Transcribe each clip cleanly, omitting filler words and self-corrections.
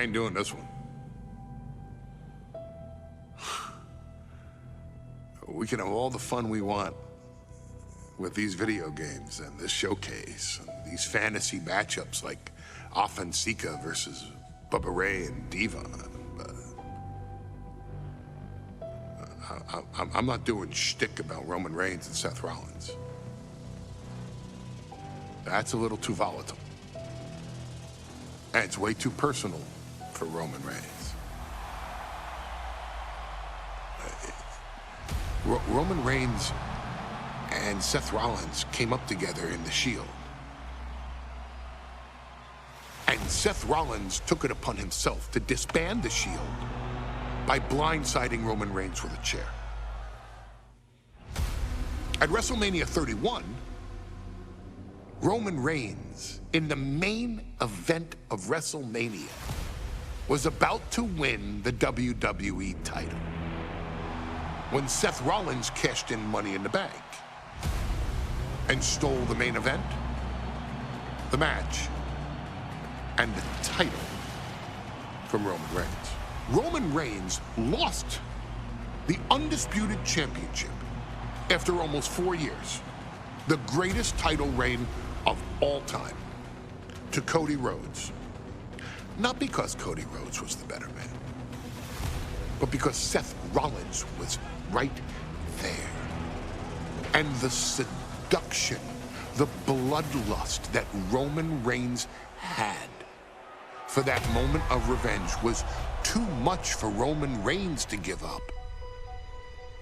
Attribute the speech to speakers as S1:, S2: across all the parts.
S1: I ain't doing this one. We can have all the fun we want with these video games and this showcase and these fantasy matchups like Offensica versus Bubba Ray and Diva. I'm not doing shtick about Roman Reigns and Seth Rollins. That's a little too volatile. And it's way too personal for Roman Reigns. Roman Reigns and Seth Rollins came up together in the Shield. And Seth Rollins took it upon himself to disband the Shield by blindsiding Roman Reigns with a chair. At WrestleMania 31, Roman Reigns, in the main event of WrestleMania, was about to win the WWE title when Seth Rollins cashed in Money in the Bank and stole the main event, the match, and the title from Roman Reigns. Roman Reigns lost the undisputed championship after almost 4 years, the greatest title reign of all time, to Cody Rhodes. Not because Cody Rhodes was the better man, but because Seth Rollins was right there. And the seduction, the bloodlust that Roman Reigns had for that moment of revenge was too much for Roman Reigns to give up.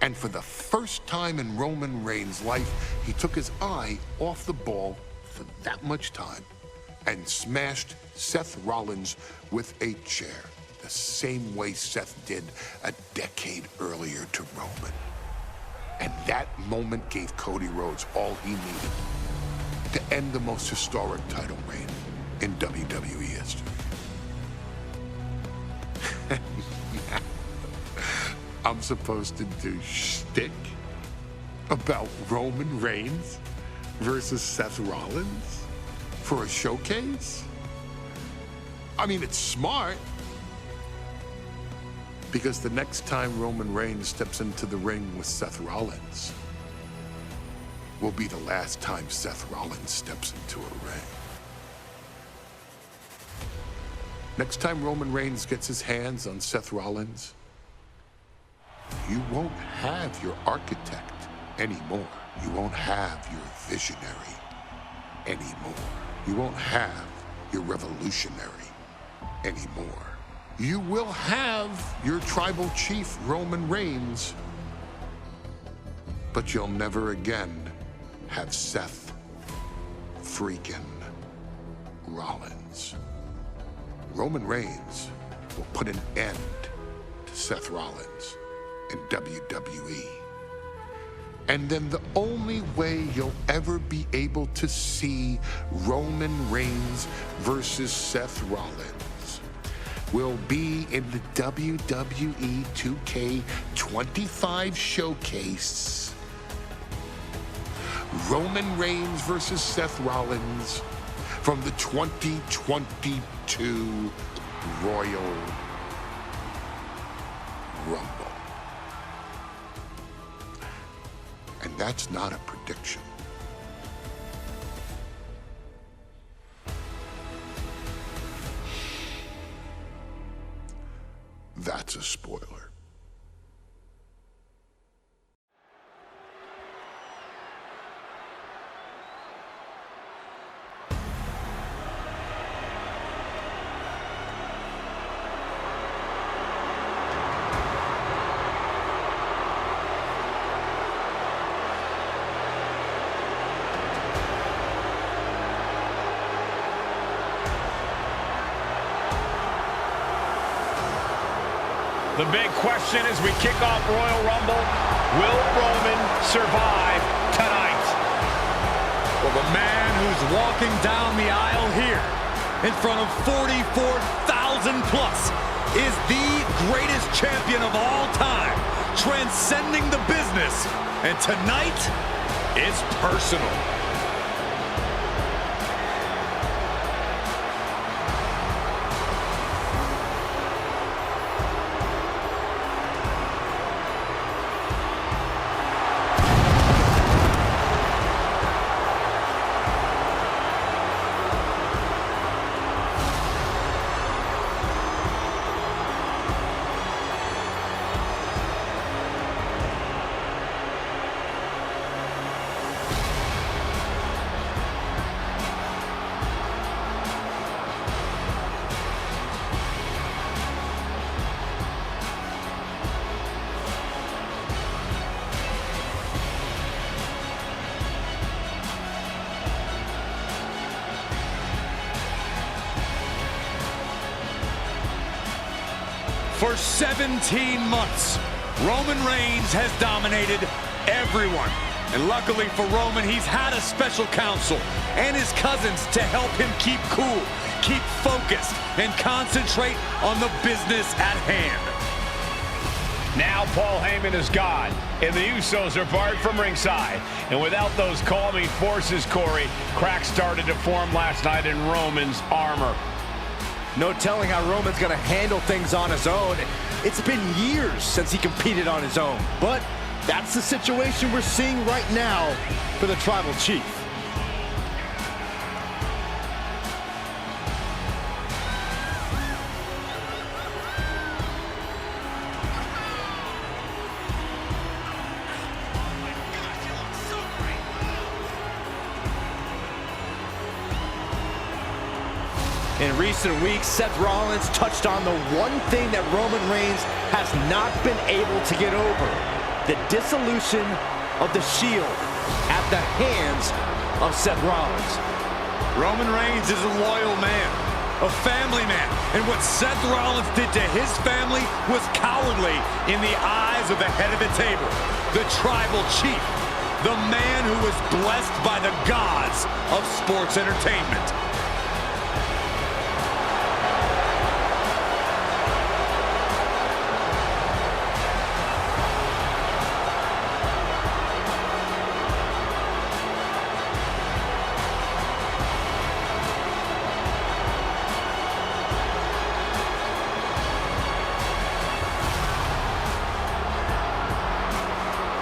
S1: And for the first time in Roman Reigns' life, he took his eye off the ball for that much time and smashed Seth Rollins with a chair, the same way Seth did a decade earlier to Roman. And that moment gave Cody Rhodes all he needed to end the most historic title reign in WWE history. I'm supposed to do shtick about Roman Reigns versus Seth Rollins for a showcase? I mean, it's smart, because the next time Roman Reigns steps into the ring with Seth Rollins will be the last time Seth Rollins steps into a ring. Next time Roman Reigns gets his hands on Seth Rollins, you won't have your architect anymore. You won't have your visionary anymore. You won't have your revolutionary anymore. You will have your tribal chief, Roman Reigns, but you'll never again have Seth freaking Rollins. Roman Reigns will put an end to Seth Rollins in WWE. And then the only way you'll ever be able to see Roman Reigns versus Seth Rollins will be in the WWE 2K25 showcase. Roman Reigns versus Seth Rollins from the 2022 Royal Rumble. And that's not a prediction. That's a spoiler.
S2: The big question as we kick off Royal Rumble, will Roman survive tonight?
S3: Well, the man who's walking down the aisle here in front of 44,000 plus is the greatest champion of all time, transcending the business. And tonight, it's personal. For 17 months, Roman Reigns has dominated everyone. And luckily for Roman, he's had a special counsel and his cousins to help him keep cool, keep focused, and concentrate on the business at hand.
S2: Now Paul Heyman is gone, and the Usos are barred from ringside. And without those calming forces, Corey, cracks started to form last night in Roman's armor.
S4: No telling how Roman's going to handle things on his own. It's been years since he competed on his own. But that's the situation we're seeing right now for the Tribal Chief. In recent weeks, Seth Rollins touched on the one thing that Roman Reigns has not been able to get over: the dissolution of the Shield at the hands of Seth Rollins.
S3: Roman Reigns is a loyal man, a family man, and what Seth Rollins did to his family was cowardly in the eyes of the head of the table, the Tribal Chief, the man who was blessed by the gods of sports entertainment.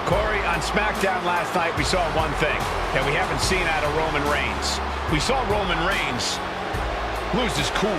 S2: Corey, on SmackDown last night, we saw one thing that we haven't seen out of Roman Reigns. We saw Roman Reigns lose his cool.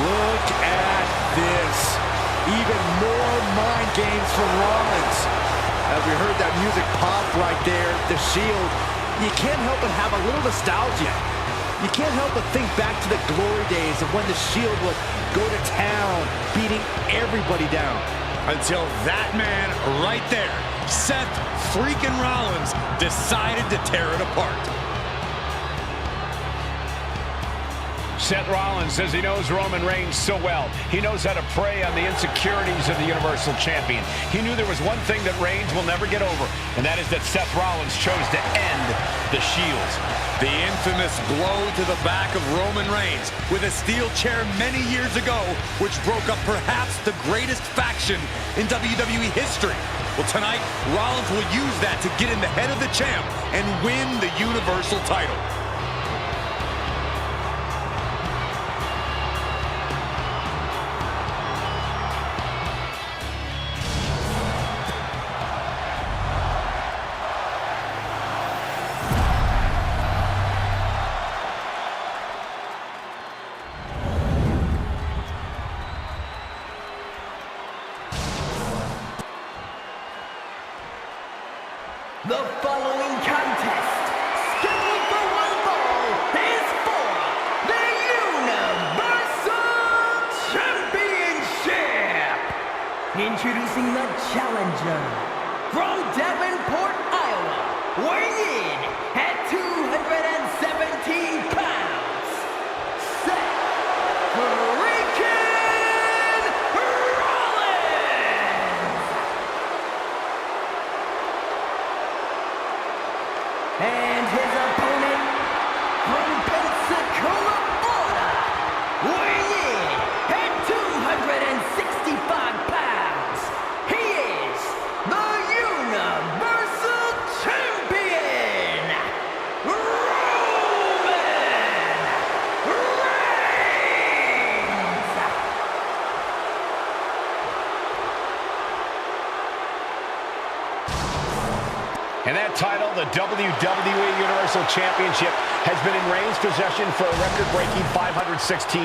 S4: Look at this. Even more mind games from Rollins. As we heard that music pop right there, the Shield, you can't help but have a little nostalgia. You can't help but think back to the glory days of when the Shield would go to town, beating everybody down.
S3: Until that man right there, Seth freaking Rollins, decided to tear it apart.
S2: Seth Rollins says he knows Roman Reigns so well. He knows how to prey on the insecurities of the Universal Champion. He knew there was one thing that Reigns will never get over, and that is that Seth Rollins chose to end the Shield.
S3: The infamous blow to the back of Roman Reigns with a steel chair many years ago, which broke up perhaps the greatest faction in WWE history. Well, tonight, Rollins will use that to get in the head of the champ and win the Universal title.
S5: The following contest, scheduled for one fall, is for the Universal Championship. Introducing the challenger from Davenport, Iowa, weighing in at 217 pounds, Seth freaking Rollins. And his opponent
S2: And that title, the WWE Universal Championship, has been in Reigns' possession for a record-breaking 516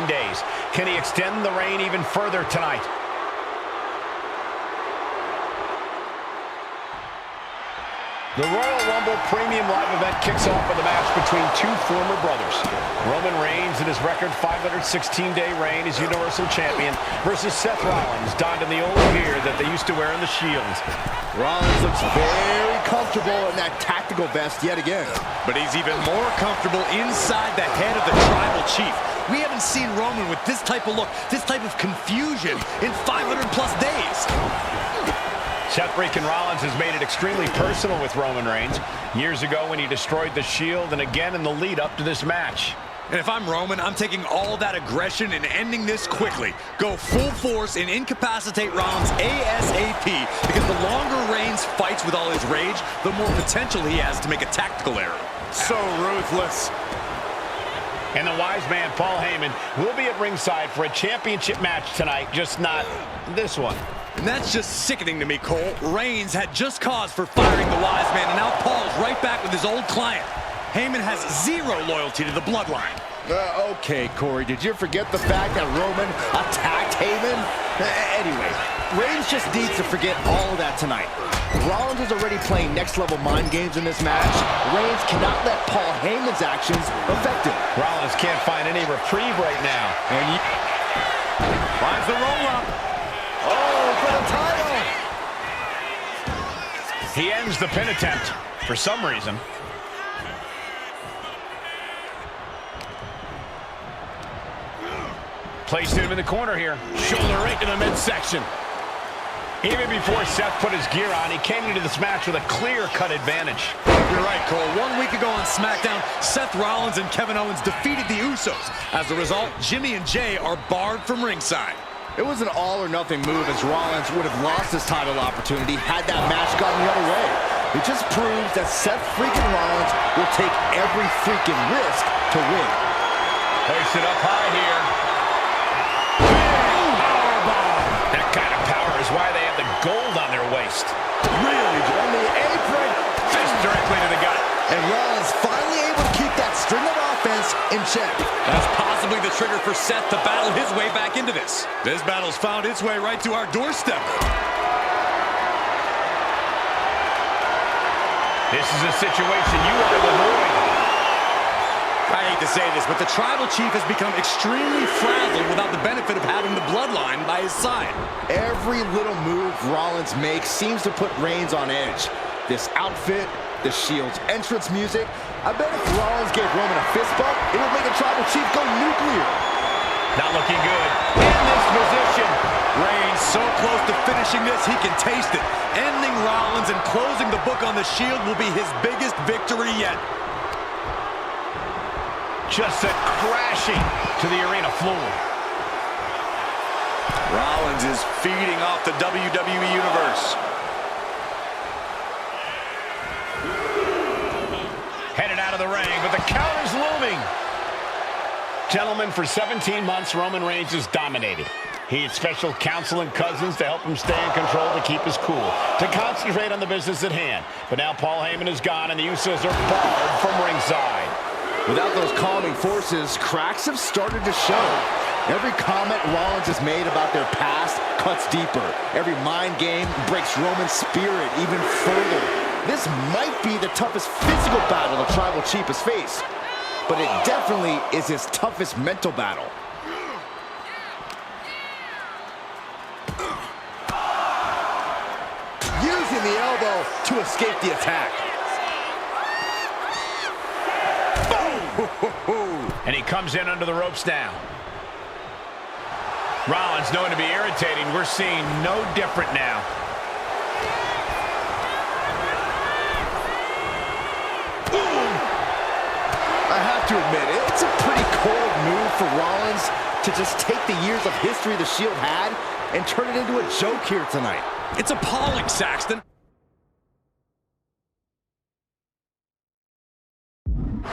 S2: days. Can he extend the reign even further tonight? The Royal Rumble Premium Live event kicks off with a match between two former brothers. Roman Reigns in his record 516-day reign as Universal Champion versus Seth Rollins, donned in the old gear that they used to wear in the Shield.
S4: Rollins looks very comfortable in that tactical vest yet again.
S3: But he's even more comfortable inside the head of the Tribal Chief. We haven't seen Roman with this type of look, this type of confusion in 500-plus days.
S2: Seth freaking Rollins has made it extremely personal with Roman Reigns. Years ago when he destroyed the Shield, and again in the lead-up to this match.
S3: And if I'm Roman, I'm taking all that aggression and ending this quickly. Go full force and incapacitate Rollins ASAP, because the longer Reigns fights with all his rage, the more potential he has to make a tactical error.
S4: So ruthless.
S2: And the wise man, Paul Heyman, will be at ringside for a championship match tonight, just not this one.
S3: And that's just sickening to me, Cole. Reigns had just cause for firing the wise man, and now Paul's right back with his old client. Heyman has zero loyalty to the bloodline.
S4: Okay, Corey, did you forget the fact that Roman attacked Heyman? Anyway, Reigns just needs to forget all of that tonight. Rollins is already playing next-level mind games in this match. Reigns cannot let Paul Heyman's actions affect him.
S2: Rollins can't find any reprieve right now.
S3: And finds the roll-up.
S4: Oh, for the title!
S2: He ends the pin attempt for some reason. Placed him in the corner here. Shoulder right to the midsection. Even before Seth put his gear on, he came into this match with a clear-cut advantage.
S3: You're right, Cole. 1 week ago on SmackDown, Seth Rollins and Kevin Owens defeated the Usos. As a result, Jimmy and Jay are barred from ringside.
S4: It was an all-or-nothing move, as Rollins would have lost his title opportunity had that match gone the other way. It just proves that Seth freaking Rollins will take every freaking risk to win.
S2: Hoisted up high here. That kind of power is why they have the gold on their waist.
S4: Really, on the apron.
S2: Fist directly to the gut.
S4: And Rollins finally able to keep that string of offense in check.
S3: That's possibly the trigger for Seth to battle his way back into this. This battle's found its way right to our doorstep.
S2: This is a situation you want to avoid.
S3: I hate to say this, but the Tribal Chief has become extremely frazzled without the benefit of having the bloodline by his side.
S4: Every little move Rollins makes seems to put Reigns on edge. This outfit, the Shield's entrance music. I bet if Rollins gave Roman a fist bump, it would make the Tribal Chief go nuclear.
S2: Not looking good. In this position.
S3: Reigns so close to finishing this, he can taste it. Ending Rollins and closing the book on the Shield will be his biggest victory yet.
S2: Just sent crashing to the arena floor.
S3: Rollins is feeding off the WWE Universe.
S2: Headed out of the ring, but the count is looming. Gentlemen, for 17 months, Roman Reigns has dominated. He had special counsel and cousins to help him stay in control, to keep his cool, to concentrate on the business at hand. But now Paul Heyman is gone, and the Usos are barred from ringside.
S4: Without those calming forces, cracks have started to show. Every comment Rollins has made about their past cuts deeper. Every mind game breaks Roman's spirit even further. This might be the toughest physical battle the Tribal Chief has faced, but it definitely is his toughest mental battle. Using the elbow to escape the attack.
S2: And he comes in under the ropes now. Rollins known to be irritating. We're seeing no different now.
S4: I have to admit, it's a pretty cold move for Rollins to just take the years of history the Shield had and turn it into a joke here tonight.
S3: It's appalling, Saxton.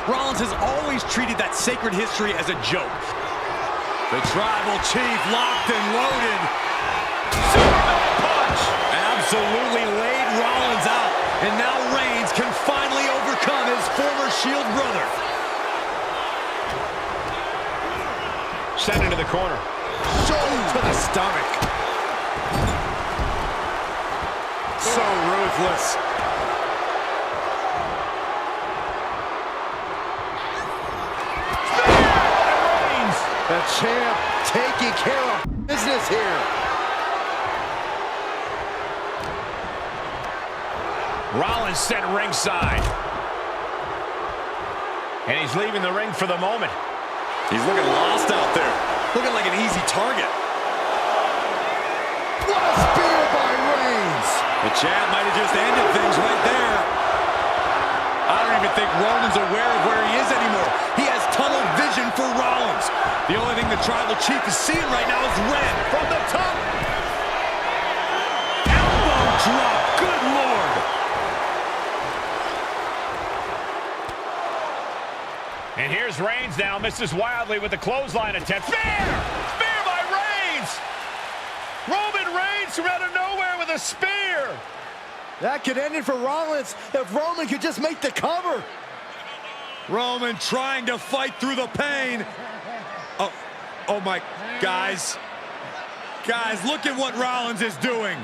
S3: Rollins has always treated that sacred history as a joke. The Tribal Chief locked and loaded. Superman punch! Absolutely laid Rollins out. And now Reigns can his former Shield brother.
S2: Sent into the corner.
S4: Shoulder to the stomach.
S3: So ruthless.
S4: The champ taking care of business here.
S2: Rollins sent ringside. And he's leaving the ring for the moment.
S3: He's looking lost out there. Looking like an easy target.
S4: What a spear by Reigns.
S3: The champ might have just ended things right there. I don't even think Roman's aware of where he is anymore. He has tunnel vision for Rollins. The only thing the Tribal Chief is seeing right now is red from the top. Elbow drop. Good Lord.
S2: And here's Reigns now, misses wildly with the clothesline attempt. Spear! Spear by Reigns! Roman Reigns from out of nowhere with a spear!
S4: That could end it for Rollins if Roman could just make the cover.
S3: Roman trying to fight through the pain. Oh my, guys. Guys, look at what Rollins is doing.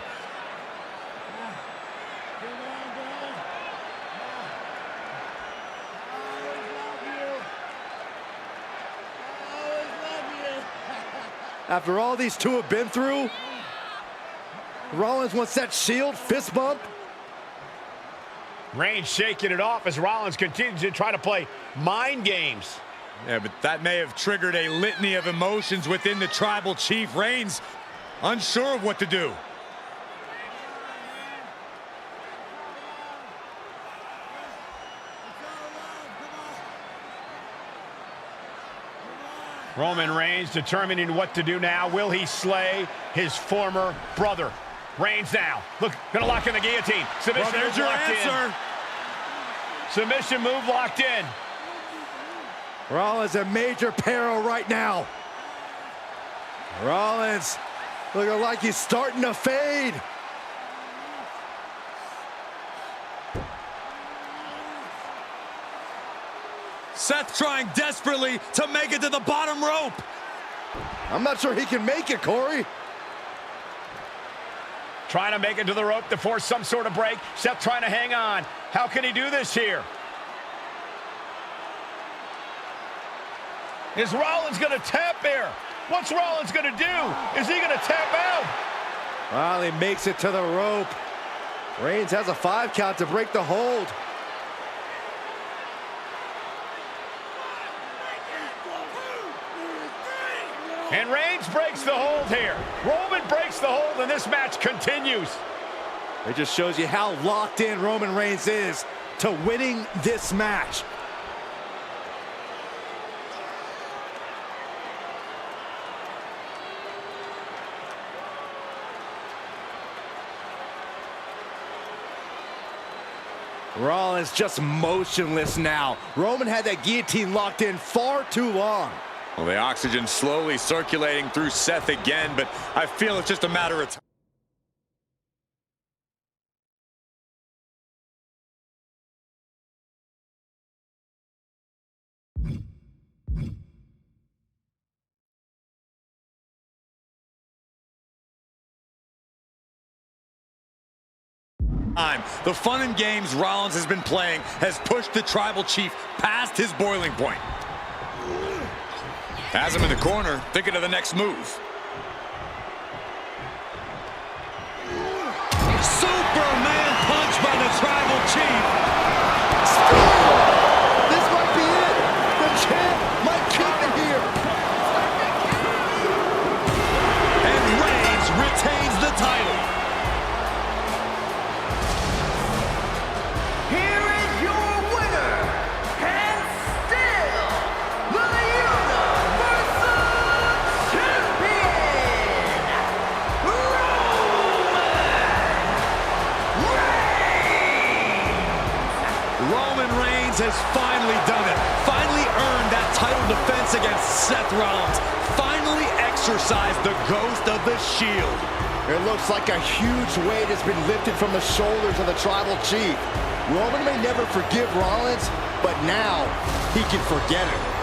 S4: After all these two have been through, Rollins wants that Shield fist bump.
S2: Reigns shaking it off as Rollins continues to try to play mind games.
S3: Yeah, but that may have triggered a litany of emotions within the Tribal Chief. Reigns unsure of what to do.
S2: Roman Reigns determining what to do now. Will he slay his former brother? Reigns now. Look, gonna lock in the guillotine. Submission
S3: Well, there's
S2: move
S3: your
S2: locked
S3: answer.
S2: in. Submission move locked in.
S4: Rollins in major peril right now. Rollins looking like he's starting to fade.
S3: Seth trying desperately to make it to the bottom rope.
S4: I'm not sure he can make it, Corey.
S2: Trying to make it to the rope to force some sort of break. Seth trying to hang on. How can he do this here? Is Rollins going to tap here? What's Rollins going to do? Is he going to tap out?
S4: Well, he makes it to the rope. Reigns has a 5 count to break the hold.
S2: And Reigns breaks the hold here. Roman breaks the hold, and this match continues.
S4: It just shows you how locked in Roman Reigns is to winning this match. Rollins just motionless now. Roman had that guillotine locked in far too long.
S3: Well, the oxygen slowly circulating through Seth again, but I feel it's just a matter of time. The fun and games Rollins has been playing has pushed the Tribal Chief past his boiling point. Has him in the corner, thinking of the next move. Superman punch by the Tribal Chief.
S4: This might be it. The champ might keep it here.
S3: And Reigns retains the title.
S5: Here is your winner, and still the Universal Champion,
S3: Roman Reigns has finally done it. Finally earned that title defense against Seth Rollins. Finally exorcised the ghost of the Shield.
S4: It looks like a huge weight has been lifted from the shoulders of the Tribal Chief. Roman may never forgive Rollins, but now he can forget him.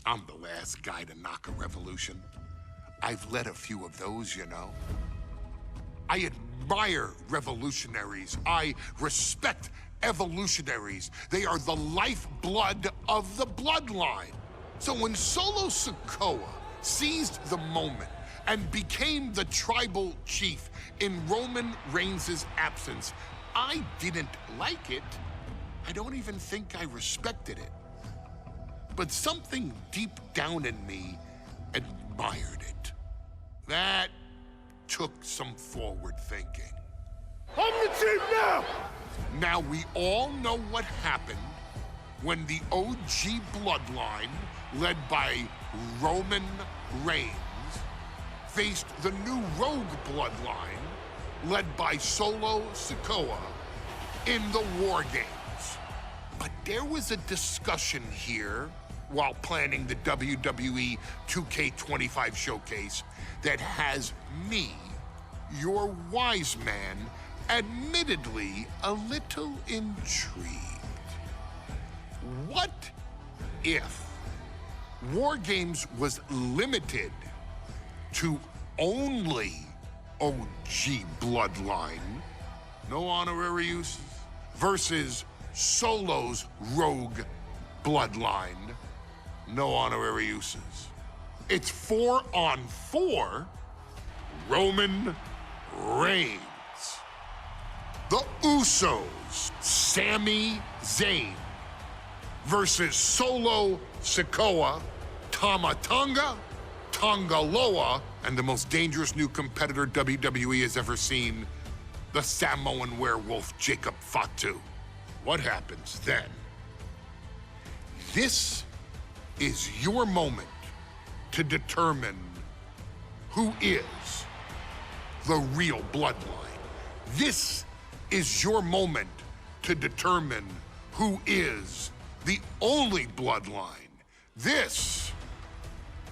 S1: I'm the last guy to knock a revolution. I've led a few of those, you know. I admire revolutionaries. I respect evolutionaries. They are the lifeblood of the bloodline. So when Solo Sikoa seized the moment and became the tribal chief in Roman Reigns' absence, I didn't like it. I don't even think I respected it. But something deep down in me admired it. That took some forward thinking.
S6: I'm the chief now!
S1: Now we all know what happened when the OG bloodline, led by Roman Reigns, faced the new rogue bloodline, led by Solo Sikoa, in the War Games. But there was a discussion here while planning the WWE 2K25 showcase that has me, your wise man, admittedly a little intrigued. What if War Games was limited to only OG bloodline, no honorary uses, versus Solo's rogue bloodline, no honorary uses? It's 4-on-4 Roman Reigns. The Usos, Sami Zayn, versus Solo Sikoa, Tama Tonga, Tonga Loa, and the most dangerous new competitor WWE has ever seen, the Samoan werewolf Jacob Fatu. What happens then? This is your moment to determine who is the real bloodline. This is your moment to determine who is the only bloodline. This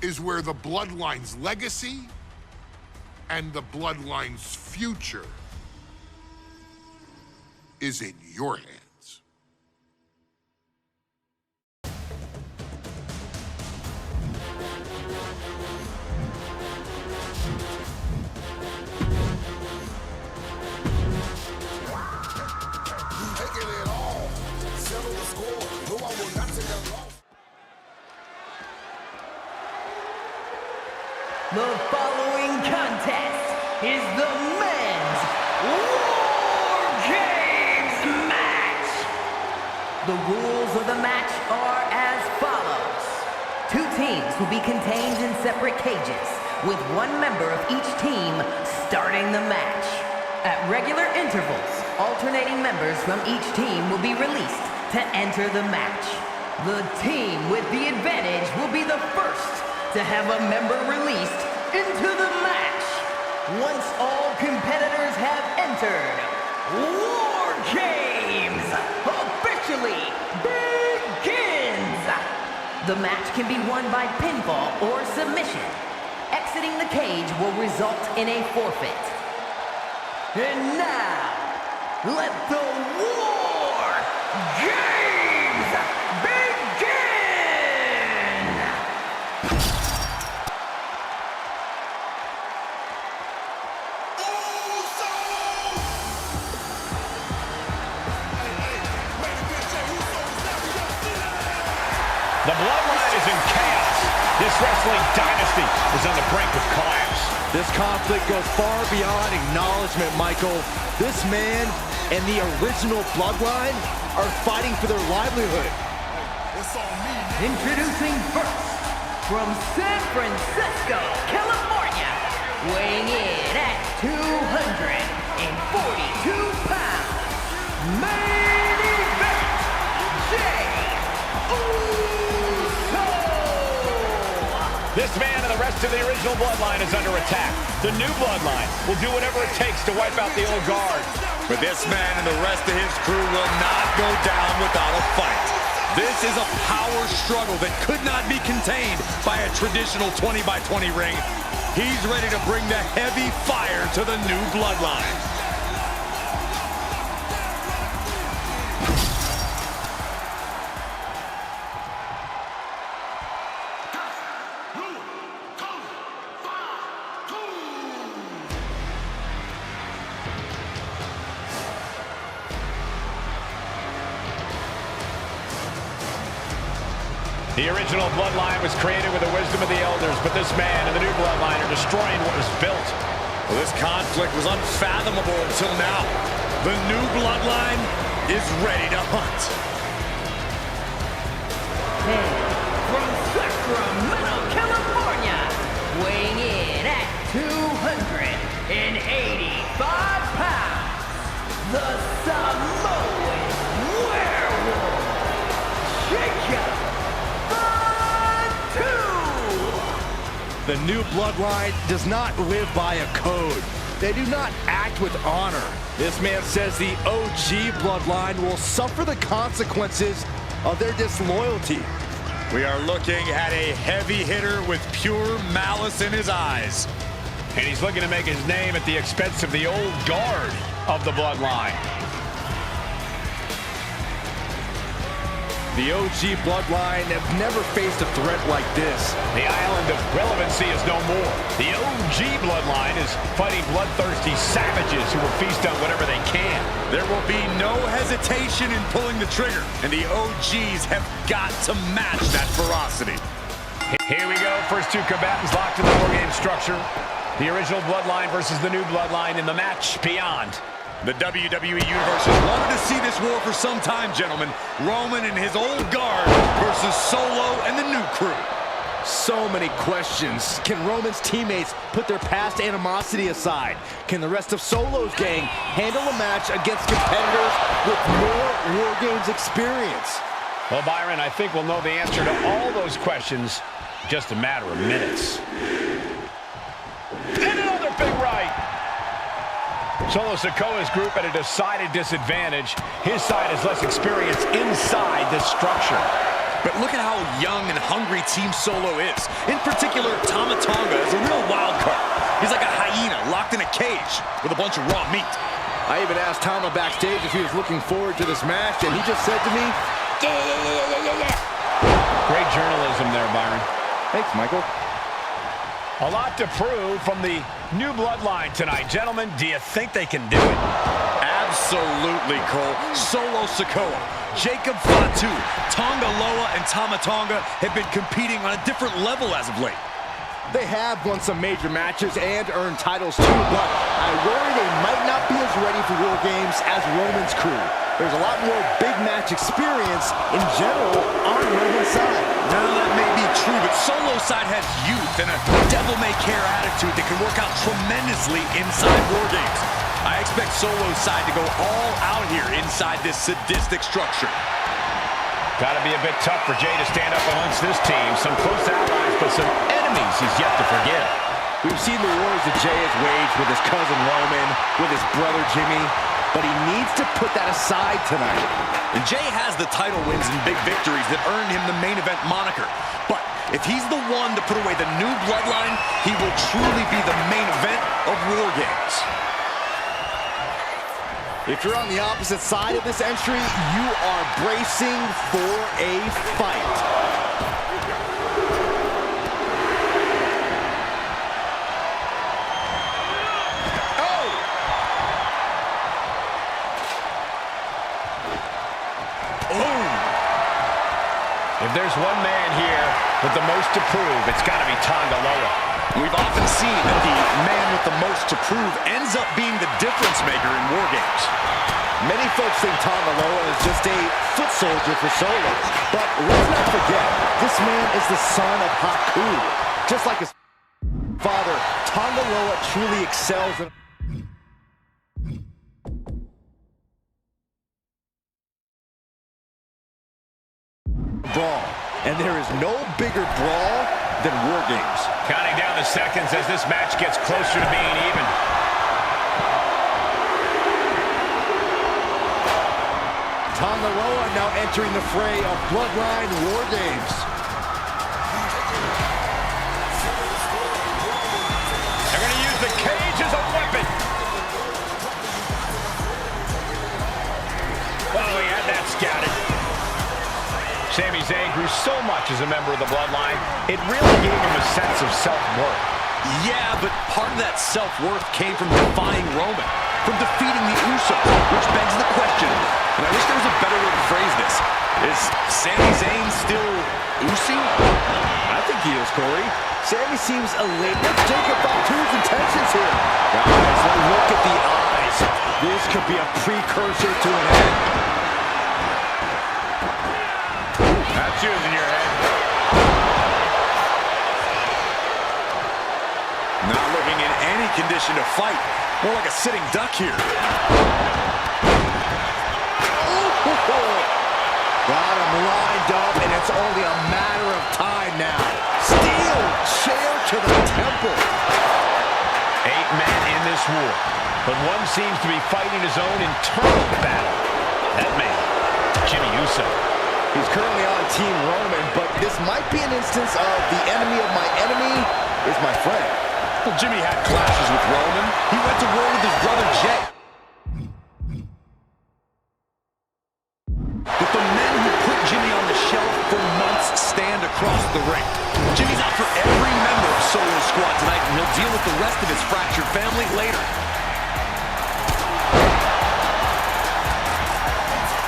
S1: is where the bloodline's legacy and the bloodline's future is in your hands.
S5: The following contest is the men's War Games match. The rules of the match are as follows. 2 teams will be contained in separate cages, with 1 member of each team starting the match. At regular intervals, alternating members from each team will be released to enter the match. The team with the advantage will be the first to have a member released into the match. Once all competitors have entered, War Games officially begins. The match can be won by pinfall or submission. Exiting the cage will result in a forfeit. And now, let the War Games begin!
S2: The causing chaos. This wrestling dynasty is on the brink of collapse.
S4: This conflict goes far beyond acknowledgement, Michael. This man and the original bloodline are fighting for their livelihood.
S5: Introducing first, from San Francisco, California, weighing in at 242 pounds, main event, Jey Uso!
S2: This man and the rest of the original bloodline is under attack. The new bloodline will do whatever it takes to wipe out the old guard.
S3: But this man and the rest of his crew will not go down without a fight. This is a power struggle that could not be contained by a traditional 20-by-20 ring. He's ready to bring the heavy fire to the new bloodline.
S2: The original bloodline was created with the wisdom of the elders, but this man and the new bloodline are destroying what was built.
S3: Well, this conflict was unfathomable until now. The new bloodline is ready to hunt.
S5: And from Sacramento, California, weighing in at 285 pounds, the Samoan werewolf, Jacob.
S4: The new bloodline does not live by a code. They do not act with honor. This man says the OG bloodline will suffer the consequences of their disloyalty.
S3: We are looking at a heavy hitter with pure malice in his eyes.
S2: And he's looking to make his name at the expense of the old guard of the bloodline.
S4: The OG bloodline have never faced a threat like this.
S2: The island of relevancy is no more. The OG bloodline is fighting bloodthirsty savages who will feast on whatever they can.
S3: There will be no hesitation in pulling the trigger, and the OGs have got to match that ferocity.
S2: Here we go. First two combatants locked in the War Game structure. The original bloodline versus the new bloodline in the match beyond.
S3: The WWE Universe has wanted to see this war for some time, gentlemen. Roman and his old guard versus Solo and the new crew.
S4: So many questions. Can Roman's teammates put their past animosity aside? Can the rest of Solo's gang handle a match against competitors with more War Games experience?
S2: Well, Byron, I think we'll know the answer to all those questions in just a matter of minutes. And another big right. Solo Sikoa's group at a decided disadvantage. His side has less experience inside this structure.
S3: But look at how young and hungry Team Solo is. In particular, Tama Tonga is a real wild card. He's like a hyena locked in a cage with a bunch of raw meat.
S4: I even asked Tama backstage if he was looking forward to this match, and he just said to me, yeah.
S2: Great journalism there, Byron.
S4: Thanks, Michael.
S2: A lot to prove from the new bloodline tonight. Gentlemen, do you think they can do it?
S3: Absolutely, Cole. Solo Sikoa, Jacob Fatu, Tonga Loa, and Tama Tonga have been competing on a different level as of late.
S4: They have won some major matches and earned titles too, but I worry they might not be as ready for War Games as Roman's crew. There's a lot more big match experience in general on Roman's side.
S3: Now that may be true, but Solo's side has youth and a devil-may-care attitude that can work out tremendously inside War Games. I expect Solo's side to go all out here inside this sadistic structure.
S2: Got to be a bit tough for Jey to stand up amongst this team. Some close allies, but some enemies he's yet to forgive.
S4: We've seen the wars that Jey has waged with his cousin Roman, with his brother Jimmy, but he needs to put that aside tonight.
S3: And Jey has the title wins and big victories that earned him the main event moniker. But if he's the one to put away the new bloodline, he will truly be the main event of War Games.
S4: If you're on the opposite side of this entry, you are bracing for a fight.
S2: If there's one man here with the most to prove, it's got to be Tonga Loa.
S3: We've often seen that the man with the most to prove ends up being the difference maker in War Games.
S4: Many folks think Tonga Loa is just a foot soldier for Solo. But let's not forget, this man is the son of Haku. Just like his father, Tonga Loa truly excels in brawl. And there is no bigger brawl than War Games.
S2: Counting down the seconds as this match gets closer to being even.
S4: Tonga Loa now entering the fray of Bloodline War Games.
S2: They're going to use the cage as a weapon. Oh, he had that scouted. Sami Zayn grew so much as a member of the Bloodline, it really gave him a sense of self-worth.
S3: Yeah, but part of that self-worth came from defying Roman, from defeating the Usos, which begs the question, and I wish there was a better way to phrase this, is Sami Zayn still Usi?
S4: I think he is, Corey. Sami seems elated. What's Jacob Fatu's intentions here? Guys, look at the eyes. This could be a precursor to an end.
S2: That's yours in your head.
S3: Not looking in any condition to fight. More like a sitting duck here.
S4: Got him lined up, and it's only a matter of time now. Steel chair to the temple.
S2: 8 men in this war, but one seems to be fighting his own internal battle. That man, Jimmy Uso.
S4: He's currently on Team Roman, but this might be an instance of the enemy of my enemy is my friend.
S3: Well, Jimmy had clashes with Roman. He went to war with his brother Jay. But the men who put Jimmy on the shelf for months stand across the ring. Jimmy's out for every member of Solo Squad tonight, and he'll deal with the rest of his fractured family later.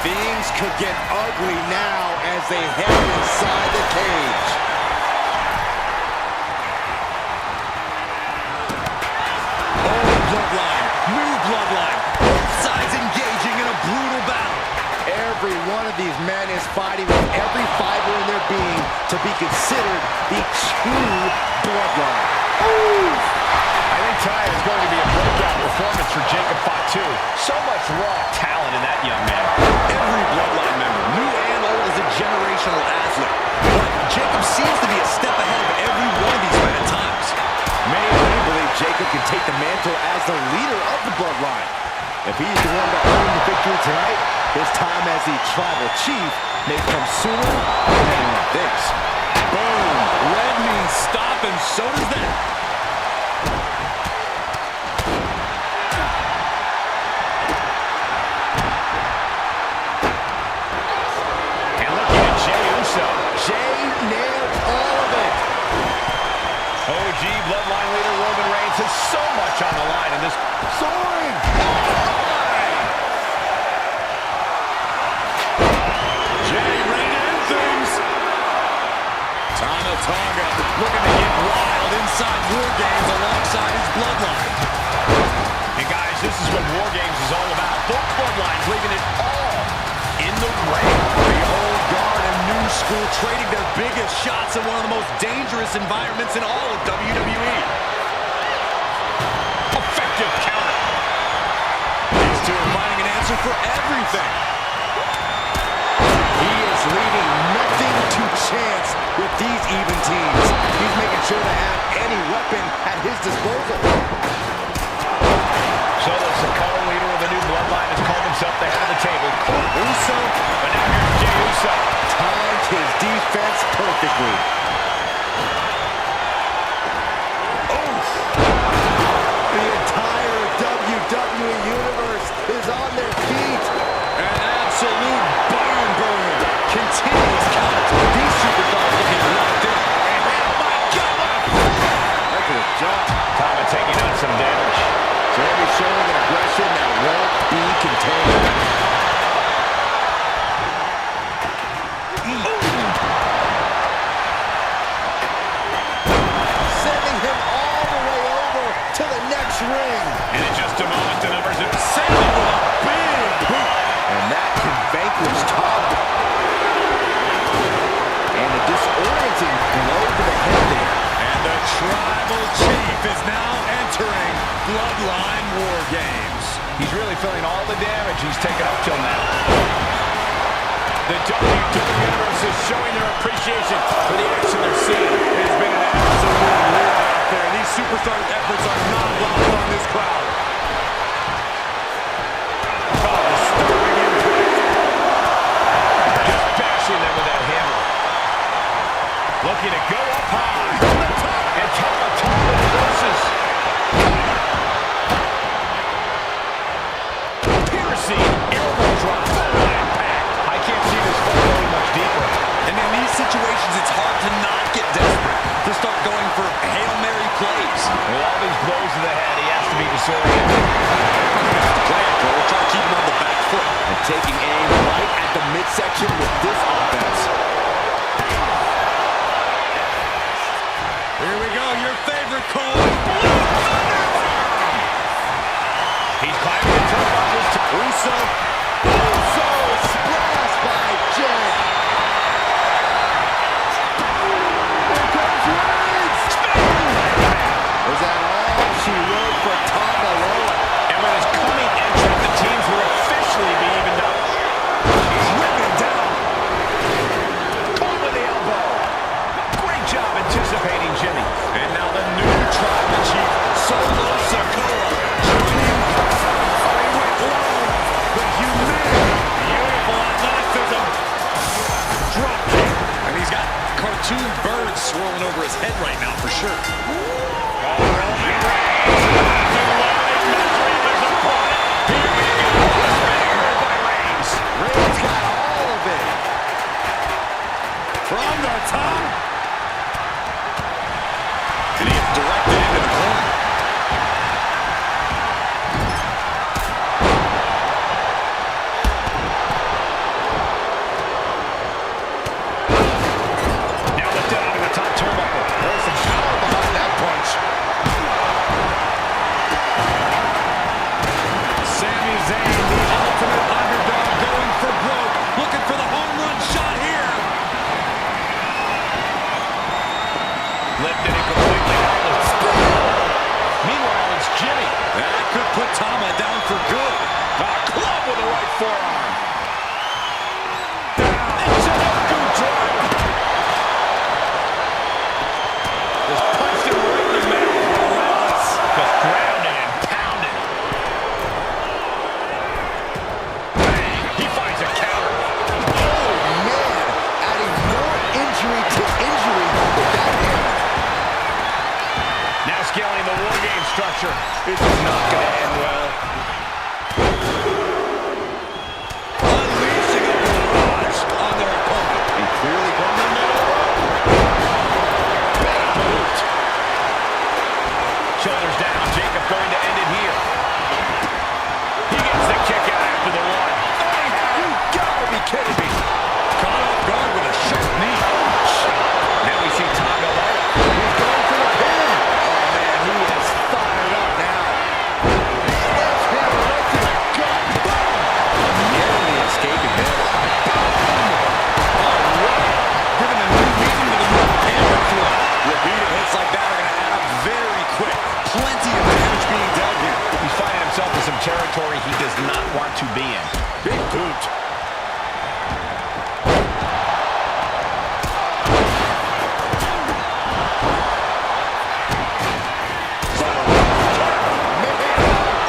S4: Things could get ugly now as they head inside the cage.
S3: Old bloodline, new bloodline, both sides engaging in a brutal battle.
S4: Every one of these men is fighting with every fiber in their being to be considered the true bloodline.
S2: I think tonight is going to be a breakout performance for Jacob Fatu. So much raw talent in that young man.
S3: Every bloodline member, new and old, is a generational athlete. But Jacob seems to be a step ahead of every one of these men at times.
S4: Many believe Jacob can take the mantle as the leader of the bloodline. If he's the one to earn the victory tonight, his time as the tribal chief may come sooner than anyone thinks.
S3: Boom! Red means stop, and so does that.
S2: And looking at Jey Uso.
S4: Jey nailed all of it.
S2: OG Bloodline leader Roman Reigns has so much on the line in this.
S4: Soaring!
S3: Jey ready to end things. Tonga looking to get wild inside War Games alongside his bloodline.
S2: And guys, this is what War Games is all about. Both bloodlines leaving it all in the ring.
S3: The old guard and new school trading their biggest shots in one of the most dangerous environments in all of WWE.
S2: Effective counter.
S3: These two are finding an answer for everything.
S4: He is leaving nothing to chance with these even teams. He's making sure to have any weapon at his disposal.
S2: So the co-leader of the new bloodline has called himself the head of the table.
S4: Uso,
S2: But now here's Jey Uso.
S4: timed his defense perfectly. The entire WWE Universe is on their feet.
S3: An absolute barn burner. Continuous count. These superstars looking locked in. And oh my God!
S4: Look at the job.
S2: Tama taking out some damage.
S4: Sami showing an aggression that won't be contained.
S2: He's really feeling all the damage he's taken up till now. The WWE Universe is showing their appreciation for the action they're seeing. It's been an absolute war out there. These superstars' efforts are not lost on this crowd. Oh, disturbing impact. Just bashing them with that hammer. Looking to go up high. And Tama reverses. Piercing elbow drop. I can't see this fight going much deeper.
S3: And in these situations, it's hard to not get desperate, to start going for Hail Mary plays.
S2: With all these blows to the head, he has to be disoriented.
S3: We'll try to keep him on the back foot.
S4: And taking aim right at the midsection with this offense.
S3: Here we go, your favorite call.
S2: He's climbing the turnbuckles to
S4: Uso splash by Jay. Here comes Reigns. Was that all she wrote for Tama?
S2: And with his coming entrance, the teams will officially be evened up. He's ripping down. Caught with the elbow. Great job anticipating Jimmy.
S3: And now the new tribal chief, Solo Sikoa, joining. Oh, he went low. The humanity. Beautiful athleticism. Drop kick. And he's got cartoon birds swirling over his head right now for sure.
S2: Oh, Roman Reigns.
S4: Reigns got all of it.
S3: From the top. And he gets directed into the corner.
S2: Now lifted onto the top turnbuckle.
S1: There's some power behind that punch.
S3: Sami Zayn, the ultimate underdog, going for broke. Looking for the home run shot here.
S2: Lifted it completely helpless. Meanwhile, it's Jimmy.
S3: That could put Tama down for good.
S2: A club with the right forearm. Into the boot drop. Just punched him right in the mouth. Relentless. Just grounded and pounded. Bang. He finds a counter.
S4: Oh, man. Adding more injury to injury with that hammer.
S2: Now scaling the War Game structure. This is not going to end well.
S3: Unleashing a barrage on their opponent.
S4: And clearly from the middle.
S2: Boot. Shoulders down. Jacob going to end it here. He gets the kick out after the one.
S4: You gotta be kidding me.
S3: Caught off guard with a sharp knee.
S2: Now we see Tama light.
S4: He's going for the pin. Oh, man, he is fired up now. Sledgehammer right to the gut. Boom. Nearly escaping there.
S3: Giving a new meaning to the move hammer throw. Repeated hits like that are going to add up very quick. Plenty of damage being dealt here.
S2: He's finding himself in some territory he does not want to be in.
S3: Big boot.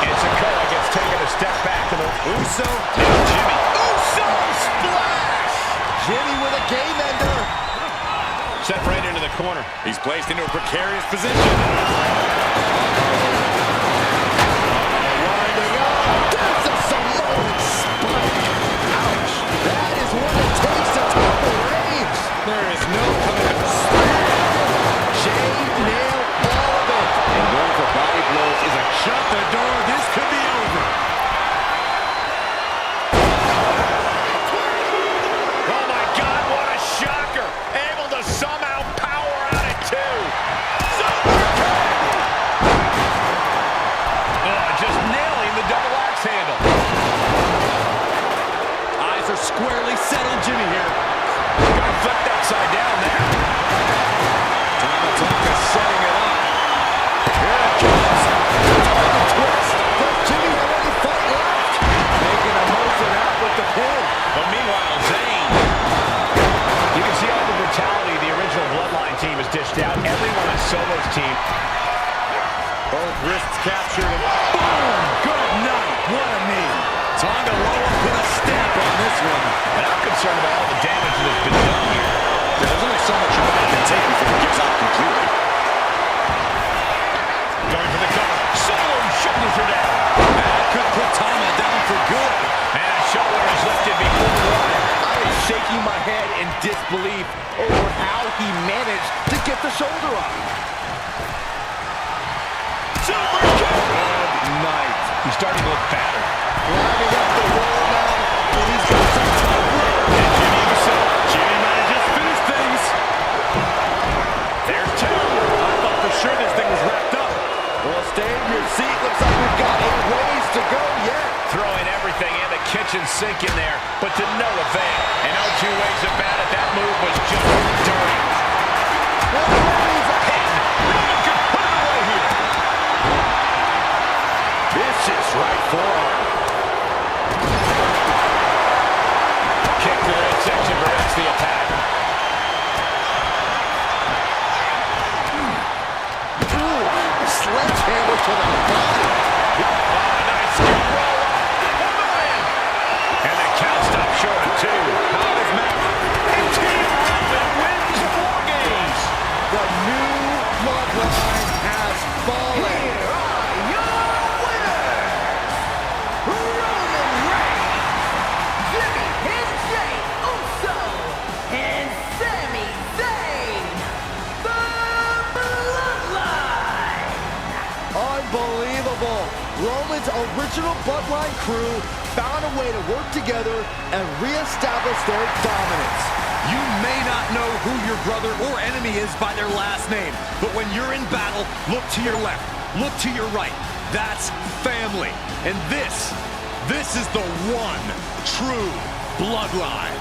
S2: And Sikoa gets taken a step back to the
S3: Uso.
S2: Now Jimmy.
S3: Uso splash.
S4: Jimmy with a game ender.
S2: Set right into the corner.
S3: He's placed into a precarious position.
S4: Winding up. There's a Samoan spike. Ouch. That is what it takes to topple Reigns.
S3: There is no coming.
S4: Jay nailed all of it. And going for body blows is a
S3: Shut the door. This could be over.
S2: Oh my God, what a shocker. Able to somehow power out at two. Super kick.
S3: captured, and boom! Good night. What a knee. Tonga Loa put a stamp on this one.
S2: And I'm concerned about all the damage that's been done here.
S4: There's only so much your body can take before it gives out completely.
S2: Going for the cover. Solo shoulders her down.
S3: That could put Tama down for good.
S2: And a shoulder is lifted before one.
S4: I am shaking my head in disbelief over how he managed to get the shoulder up.
S2: Super kick.
S4: Good night.
S2: He's starting to look battered.
S4: Climbing up the wall now, and he's got some top rope.
S2: And Jimmy himself. Jimmy might have just finished things. There's two.
S3: I thought for sure this thing was wrapped up.
S4: Well, stay in your seat. Looks like we've got a ways to go yet.
S2: Throwing everything in the kitchen sink in there, but to no avail. And no two ways about it. That move was just dirty. Pin. Roman could put it away here.
S4: Vicious right forearm.
S2: Kick to the midsection prevents the attack.
S4: Ooh, sledgehammer to the body.
S2: Nice skill roll up for the win. And the count stopped short of two. How does Matt? And Team Roman wins War Games.
S4: The new bloodline has fallen.
S5: Here are your winners, Roman Reigns, Jimmy and Jey Uso, and Sami Zayn, the Bloodline.
S4: Unbelievable. Roman's original bloodline crew found a way to work together and reestablish their dominance.
S3: You may not know who your brother or enemy is by their last name, but when you're in battle, look to your left, look to your right. That's family. And this is the one true bloodline.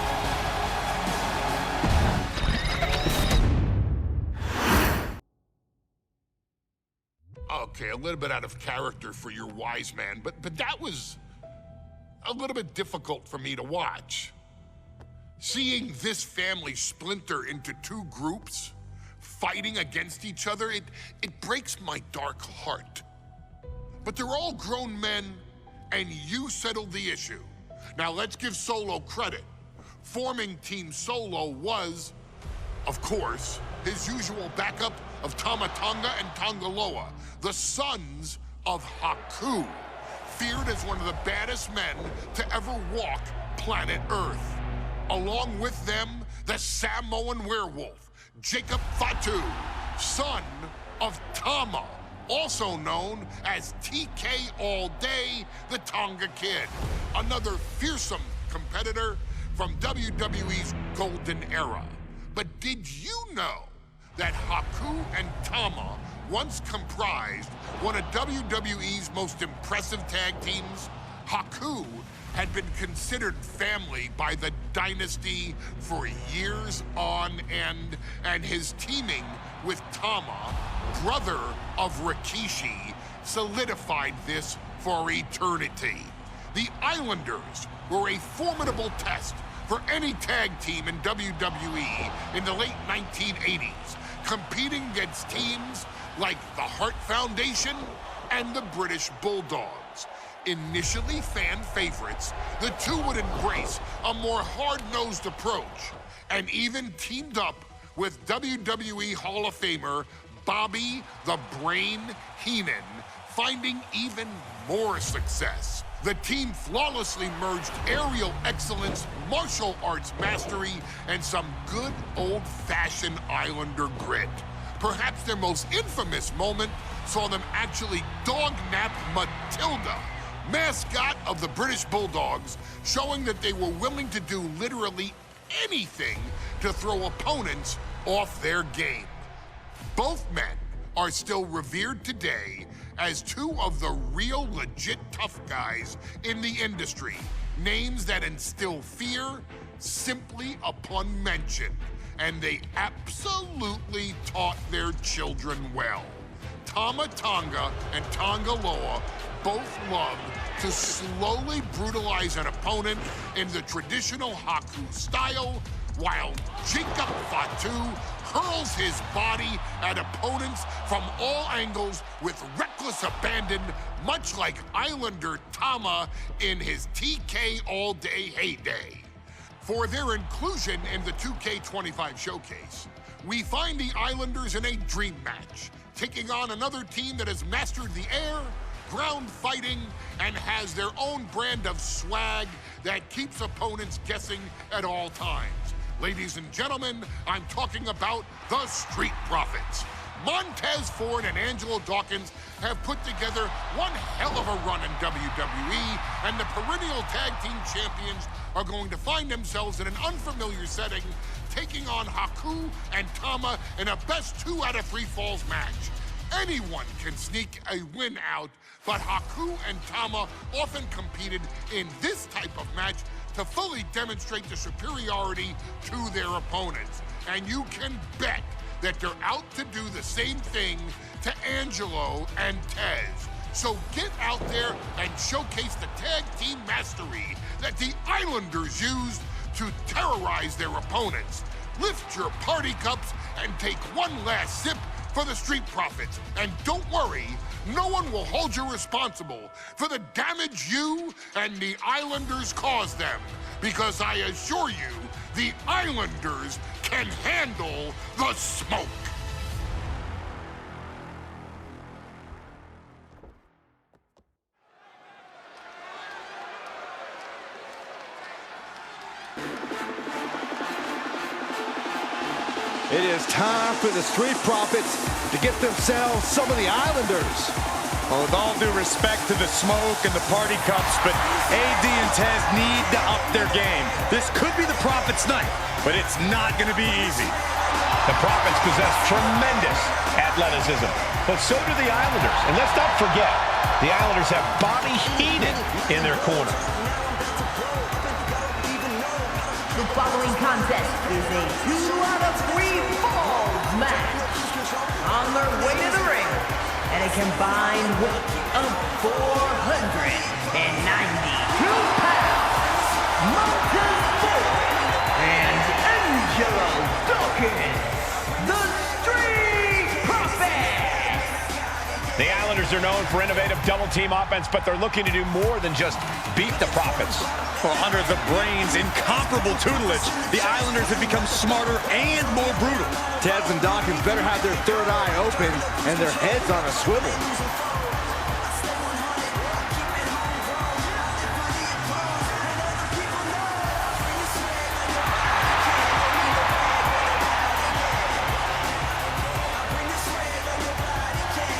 S1: Okay, a little bit out of character for your wise man, but that was a little bit difficult for me to watch. Seeing this family splinter into two groups, fighting against each other, it breaks my dark heart. But they're all grown men, and you settled the issue. Now let's give Solo credit. Forming Team Solo was, of course, his usual backup of Tama Tonga and Tonga Loa, the sons of Haku, feared as one of the baddest men to ever walk planet Earth. Along with them, the Samoan werewolf, Jacob Fatu, son of Tama, also known as TK All Day, the Tonga Kid, another fearsome competitor from WWE's golden era. But did you know that Haku and Tama once comprised one of WWE's most impressive tag teams? Haku had been considered family by the dynasty for years on end, and his teaming with Tama, brother of Rikishi, solidified this for eternity. The Islanders were a formidable test for any tag team in WWE in the late 1980s, competing against teams like the Hart Foundation and the British Bulldogs. Initially fan favorites, the two would embrace a more hard-nosed approach and even teamed up with WWE Hall of Famer Bobby the Brain Heenan, finding even more success. The team flawlessly merged aerial excellence, martial arts mastery, and some good old-fashioned Islander grit. Perhaps their most infamous moment saw them actually dog-nap Matilda, mascot of the British Bulldogs, showing that they were willing to do literally anything to throw opponents off their game. Both men are still revered today as two of the real legit tough guys in the industry, names that instill fear simply upon mention, and they absolutely taught their children well. Tama Tonga and Tonga Loa both loved to slowly brutalize an opponent in the traditional Haku style, while Jacob Fatu hurls his body at opponents from all angles with reckless abandon, much like Islander Tama in his TK all-day heyday. For their inclusion in the 2K25 showcase, we find the Islanders in a dream match, taking on another team that has mastered the air, ground fighting, and has their own brand of swag that keeps opponents guessing at all times. Ladies and gentlemen, I'm talking about the Street Profits. Montez Ford and Angelo Dawkins have put together one hell of a run in WWE, and the perennial tag team champions are going to find themselves in an unfamiliar setting, taking on Haku and Tama in a best 2 out of 3 falls match. Anyone can sneak a win out, but Haku and Tama often competed in this type of match to fully demonstrate the superiority to their opponents. And you can bet that they're out to do the same thing to Angelo and Tez. So get out there and showcase the tag team mastery that the Islanders used to terrorize their opponents. Lift your party cups and take one last sip for the Street Profits. And don't worry, no one will hold you responsible for the damage you and the Islanders caused them, because I assure you, the Islanders can handle the smoke.
S4: It is time for the Street Profits to get themselves some of the Islanders.
S3: Well, with all due respect to the smoke and the party cups, but AD and Tez need to up their game. This could be the Profits' night, but it's not going to be easy.
S2: The Profits possess tremendous athleticism, but so do the Islanders. And let's not forget, the Islanders have Bobby Heenan in their corner.
S5: The following contest is a 2 out of 3 falls match. On their way to the ring, at a combined weight of 492 pounds, Montez Ford and Angelo Dawkins, the Street Profits.
S2: The Islanders are known for innovative double-team offense, but they're looking to do more than just beat the Profits.
S3: Well, under the Brains' incomparable tutelage, the Islanders have become smarter and more brutal.
S4: Tez and Dawkins better have their third eye open and their heads on a swivel.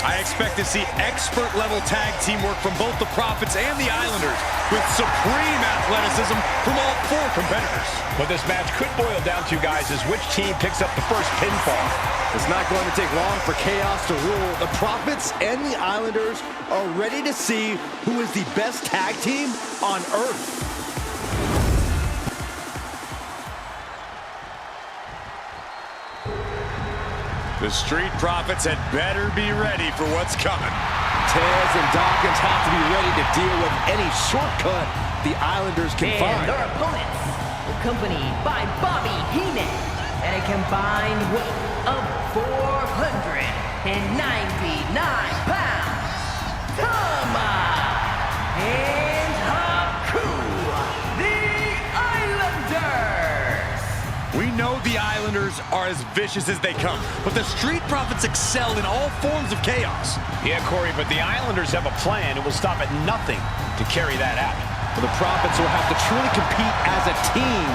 S3: I expect to see expert-level tag teamwork from both the Profits and the Islanders, with supreme athleticism from all 4 competitors.
S2: What this match could boil down to, guys, is which team picks up the first pinfall.
S4: It's not going to take long for chaos to rule. The Profits and the Islanders are ready to see who is the best tag team on Earth.
S3: The Street Profits had better be ready for what's coming.
S4: Tez and Dawkins have to be ready to deal with any shortcut the Islanders can
S5: And
S4: find.
S5: their opponents, accompanied by Bobby Heenan, at a combined weight of 499 pounds, Tama and Haku, the Islanders.
S3: We know the Islanders are as vicious as they come, but the Street Profits excel in all forms of chaos.
S2: Yeah, Corey, but the Islanders have a plan. It will stop at nothing to carry that out.
S4: Well, the Profits will have to truly compete as a team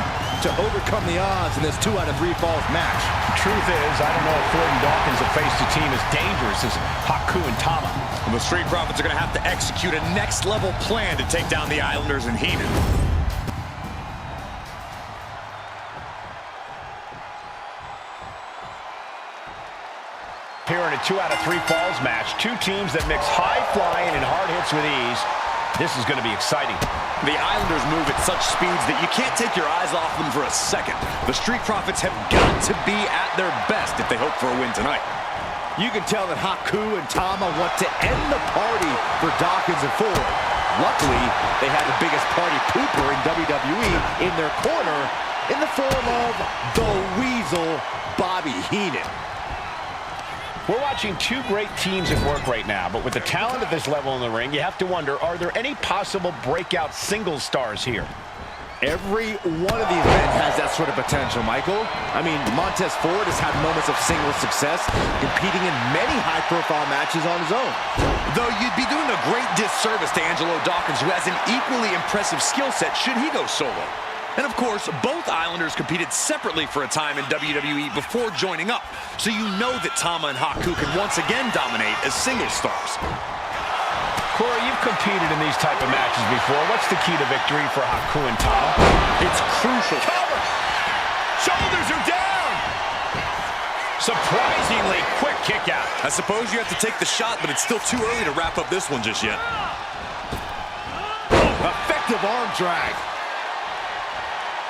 S4: to overcome the odds in this 2 out of 3 falls match.
S2: Truth is, I don't know if Ford and Dawkins have faced a team as dangerous as Haku and Tama.
S3: And the Street Profits are going to have to execute a next-level plan to take down the Islanders and Heenan.
S2: Here in a 2 out of 3 falls match, 2 teams that mix high flying and hard hits with ease. This is going to be exciting.
S3: The Islanders move at such speeds that you can't take your eyes off them for a second. The Street Profits have got to be at their best if they hope for a win tonight.
S4: You can tell that Haku and Tama want to end the party for Dawkins and Ford. Luckily, they had the biggest party pooper in WWE in their corner in the form of the Weasel, Bobby Heenan.
S2: We're watching two great teams at work right now, but with the talent at this level in the ring, you have to wonder, are there any possible breakout singles stars here?
S4: Every one of these men has that sort of potential, Michael. I mean, Montez Ford has had moments of single success, competing in many high-profile matches on his own.
S3: Though you'd be doing a great disservice to Angelo Dawkins, who has an equally impressive skill set should he go solo. And of course, both Islanders competed separately for a time in WWE before joining up, so you know that Tama and Haku can once again dominate as single stars.
S2: Corey, you've competed in these type of matches before. What's the key to victory for Haku and Tama?
S3: It's crucial.
S2: Cover! Shoulders are down! Surprisingly quick kick out.
S3: I suppose you have to take the shot, but it's still too early to wrap up this one just yet.
S4: Effective arm drag.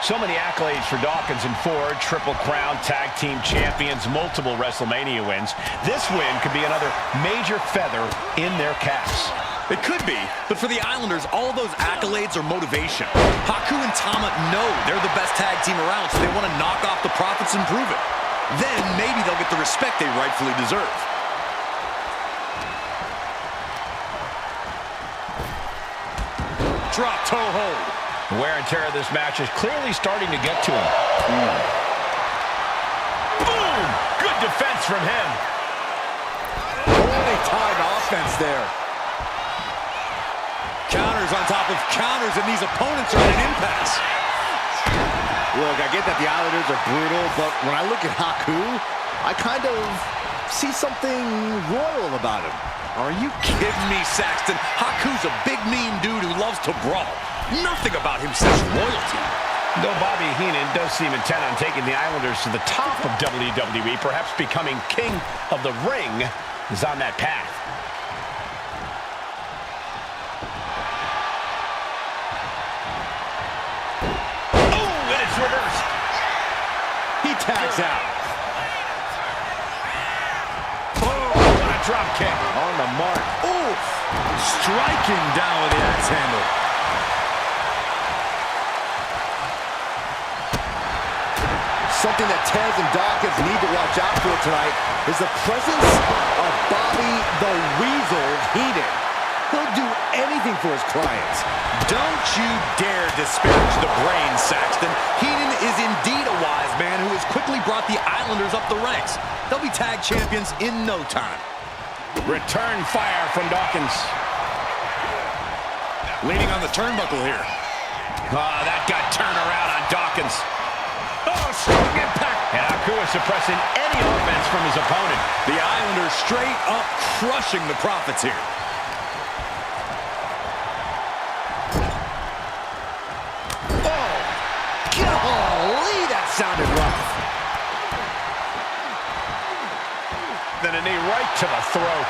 S2: So many accolades for Dawkins and Ford, Triple Crown, Tag Team Champions, multiple WrestleMania wins. This win could be another major feather in their caps.
S3: It could be, but for the Islanders, all of those accolades are motivation. Haku and Tama know they're the best tag team around, so they want to knock off the Profits and prove it. Then maybe they'll get the respect they rightfully deserve. Drop toe hold.
S2: The wear and tear of this match is clearly starting to get to him. Boom! Good defense from him.
S4: Holy time offense there.
S3: Counters on top of counters, and these opponents are at an impasse.
S4: Look, I get that the Islanders are brutal, but when I look at Haku, I kind of see something royal about him.
S3: Are you kidding me, Saxton? Haku's a big, mean dude who loves to brawl. Nothing about him says loyalty.
S2: Though Bobby Heenan does seem intent on taking the Islanders to the top of WWE, perhaps becoming king of the ring is on that path. Oh, and it's reversed.
S4: He tags out.
S2: Oh, what a drop kick.
S4: On the mark.
S3: Oof! Striking down with the axe handle.
S4: Something that Tez and Dawkins need to watch out for tonight is the presence of Bobby the Weasel Heenan. He'll do anything for his clients.
S3: Don't you dare disparage the brain, Saxton. Heenan is indeed a wise man who has quickly brought the Islanders up the ranks. They'll be tag champions in no time.
S2: Return fire from Dawkins.
S3: Leaning on the turnbuckle here.
S2: That got turned around on Dawkins. Oh, strong impact. And Haku is suppressing any offense from his opponent.
S3: The Islanders straight up crushing the Profits here.
S4: Oh, golly, that sounded rough.
S2: Then a knee right to the throat.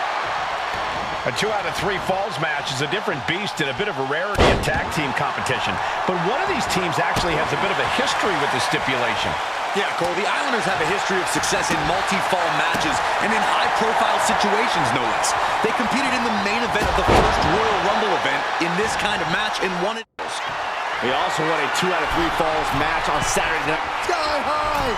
S2: A 2 out of 3 falls match is a different beast and a bit of a rarity in tag team competition. But one of these teams actually has a bit of a history with the stipulation.
S3: Yeah, Cole, the Islanders have a history of success in multi-fall matches and in high-profile situations, no less. They competed in the main event of the first Royal Rumble event in this kind of match and won it.
S4: They also won a 2 out of 3 falls match on Saturday night. Sky high!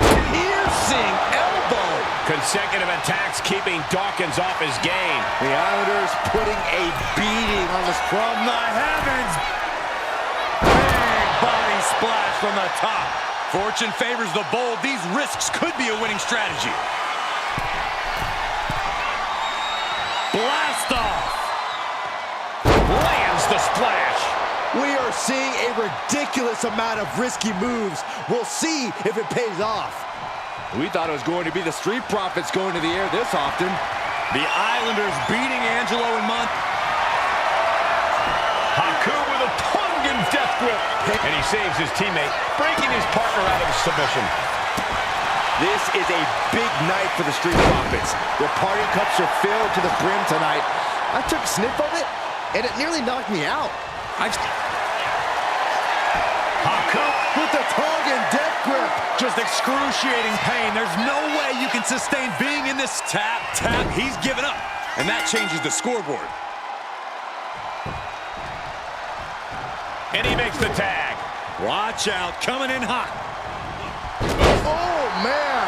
S4: Piercing elbow!
S2: Consecutive attacks keeping Dawkins off his game.
S4: The Islanders putting a beating on this from the heavens.
S3: Big body splash from the top. Fortune favors the bold. These risks could be a winning strategy.
S2: Blast off. Lands the splash.
S4: We are seeing a ridiculous amount of risky moves. We'll see if it pays off. We thought it was going to be the Street Profits going to the air this often.
S3: The Islanders beating Angelo and
S2: Haku with a Tongan death grip. And he saves his teammate, breaking his partner out of submission.
S4: This is a big night for the Street Profits. Their party cups are filled to the brim tonight. I took a sniff of it, and it nearly knocked me out.
S2: Haku
S4: with the Tongan death grip.
S3: just excruciating pain. There's no way you can sustain being in this tap. He's given up, and that changes the scoreboard.
S2: And he makes the tag.
S3: Watch out, coming in hot.
S4: Oh, man.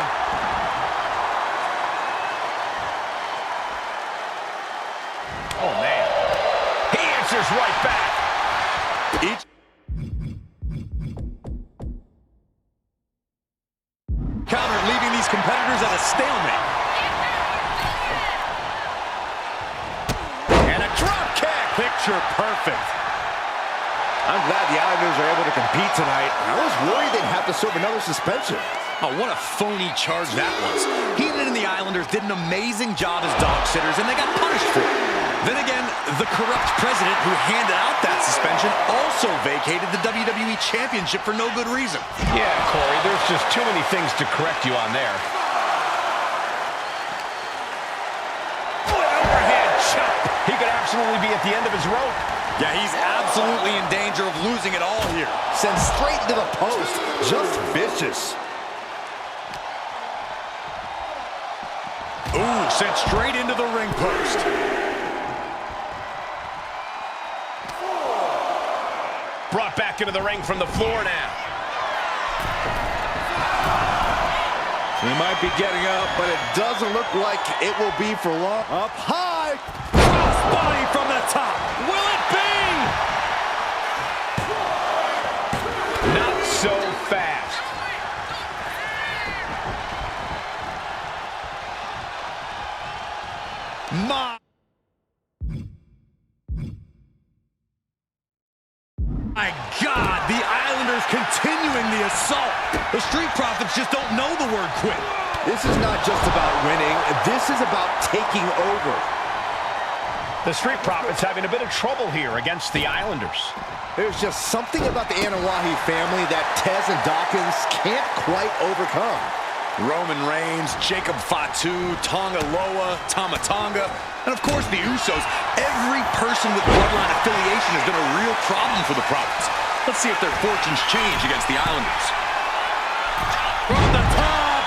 S2: Oh, man. He answers right back.
S3: Counter, leaving these competitors at a stalemate. And a drop kick. Picture perfect.
S4: I'm glad the Islanders are able to compete tonight. I was worried they'd have to serve another suspension.
S3: Oh, what a phony charge that was. Heenan and the Islanders did an amazing job as dog sitters, and they got punished for it. Then again, the corrupt president who handed out that suspension also vacated the WWE Championship for no good reason.
S2: Yeah, Corey, there's just too many things to correct you on there.
S3: Overhead chop.
S2: He could absolutely be at the end of his rope.
S3: Yeah, he's absolutely in danger of losing it all here.
S4: Sent straight into the post. Just vicious.
S3: Ooh, sent straight into the ring post.
S2: Brought back into the ring from the floor now.
S4: He might be getting up, but it doesn't look like it will be for long. Up high.
S3: Crossbody from the top. Will it be?
S2: Not so fast.
S3: My God, the Islanders continuing the assault. The Street Profits just don't know the word quit.
S4: This is not just about winning. This is about taking over.
S2: The Street Profits having a bit of trouble here against the Islanders.
S4: There's just something about the Anawahi family that Tez and Dawkins can't quite overcome.
S3: Roman Reigns, Jacob Fatu, Tonga Loa, Tama Tonga, and of course the Usos. Every person with bloodline affiliation has been a real problem for the Profits. Let's see if their fortunes change against the Islanders. From the top!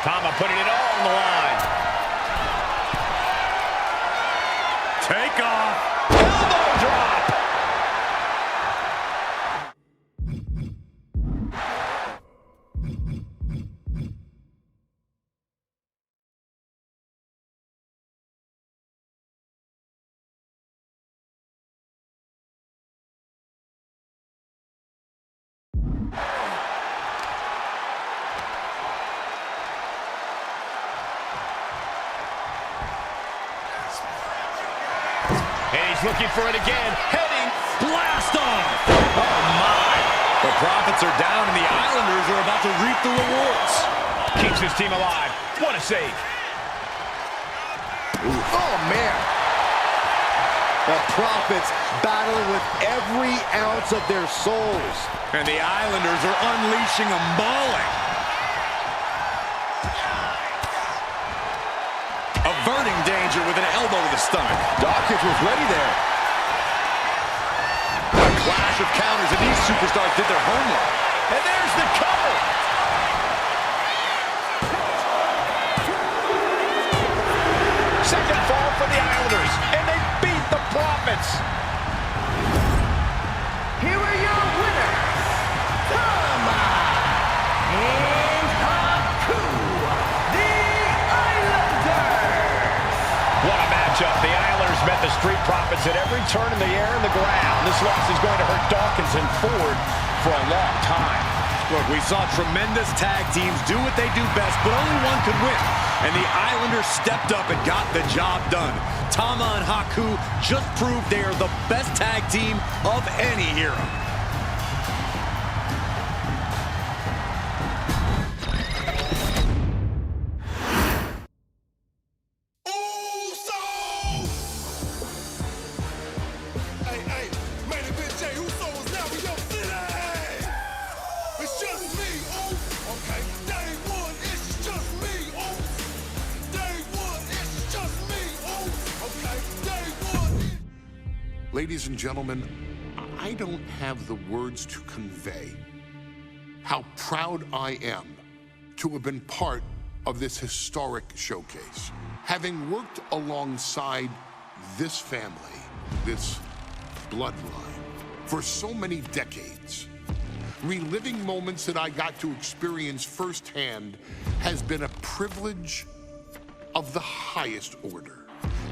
S2: Tama putting it all on the line.
S3: Take off!
S2: Elbow drop! And he's looking for it again. Heading.
S3: Blast off! Oh my! The Profits are down and the Islanders are about to reap the rewards.
S2: Keeps his team alive. What a save.
S4: Oh, man. The Profits battling with every ounce of their souls.
S3: And the Islanders are unleashing a mauling. Averting danger with an elbow to the stomach.
S4: Dawkins was ready there.
S3: A clash of counters, and these superstars did their homework.
S2: And there's the cover. Second fall for the Islanders, and they beat the Profits.
S5: Here are your winners, Tama and Haku, the Islanders.
S2: What a matchup. The Islanders met the Street Profits at every turn in the air and the ground. This loss is going to hurt Dawkins and Ford for a long time.
S3: Look, we saw tremendous tag teams do what they do best, but only one could win. And the Islanders stepped up and got the job done. Tama and Haku just proved they are the best tag team of any era.
S1: Ladies and gentlemen, I don't have the words to convey how proud I am to have been part of this historic showcase. Having worked alongside this family, this bloodline for so many decades. Reliving moments that I got to experience firsthand has been a privilege of the highest order.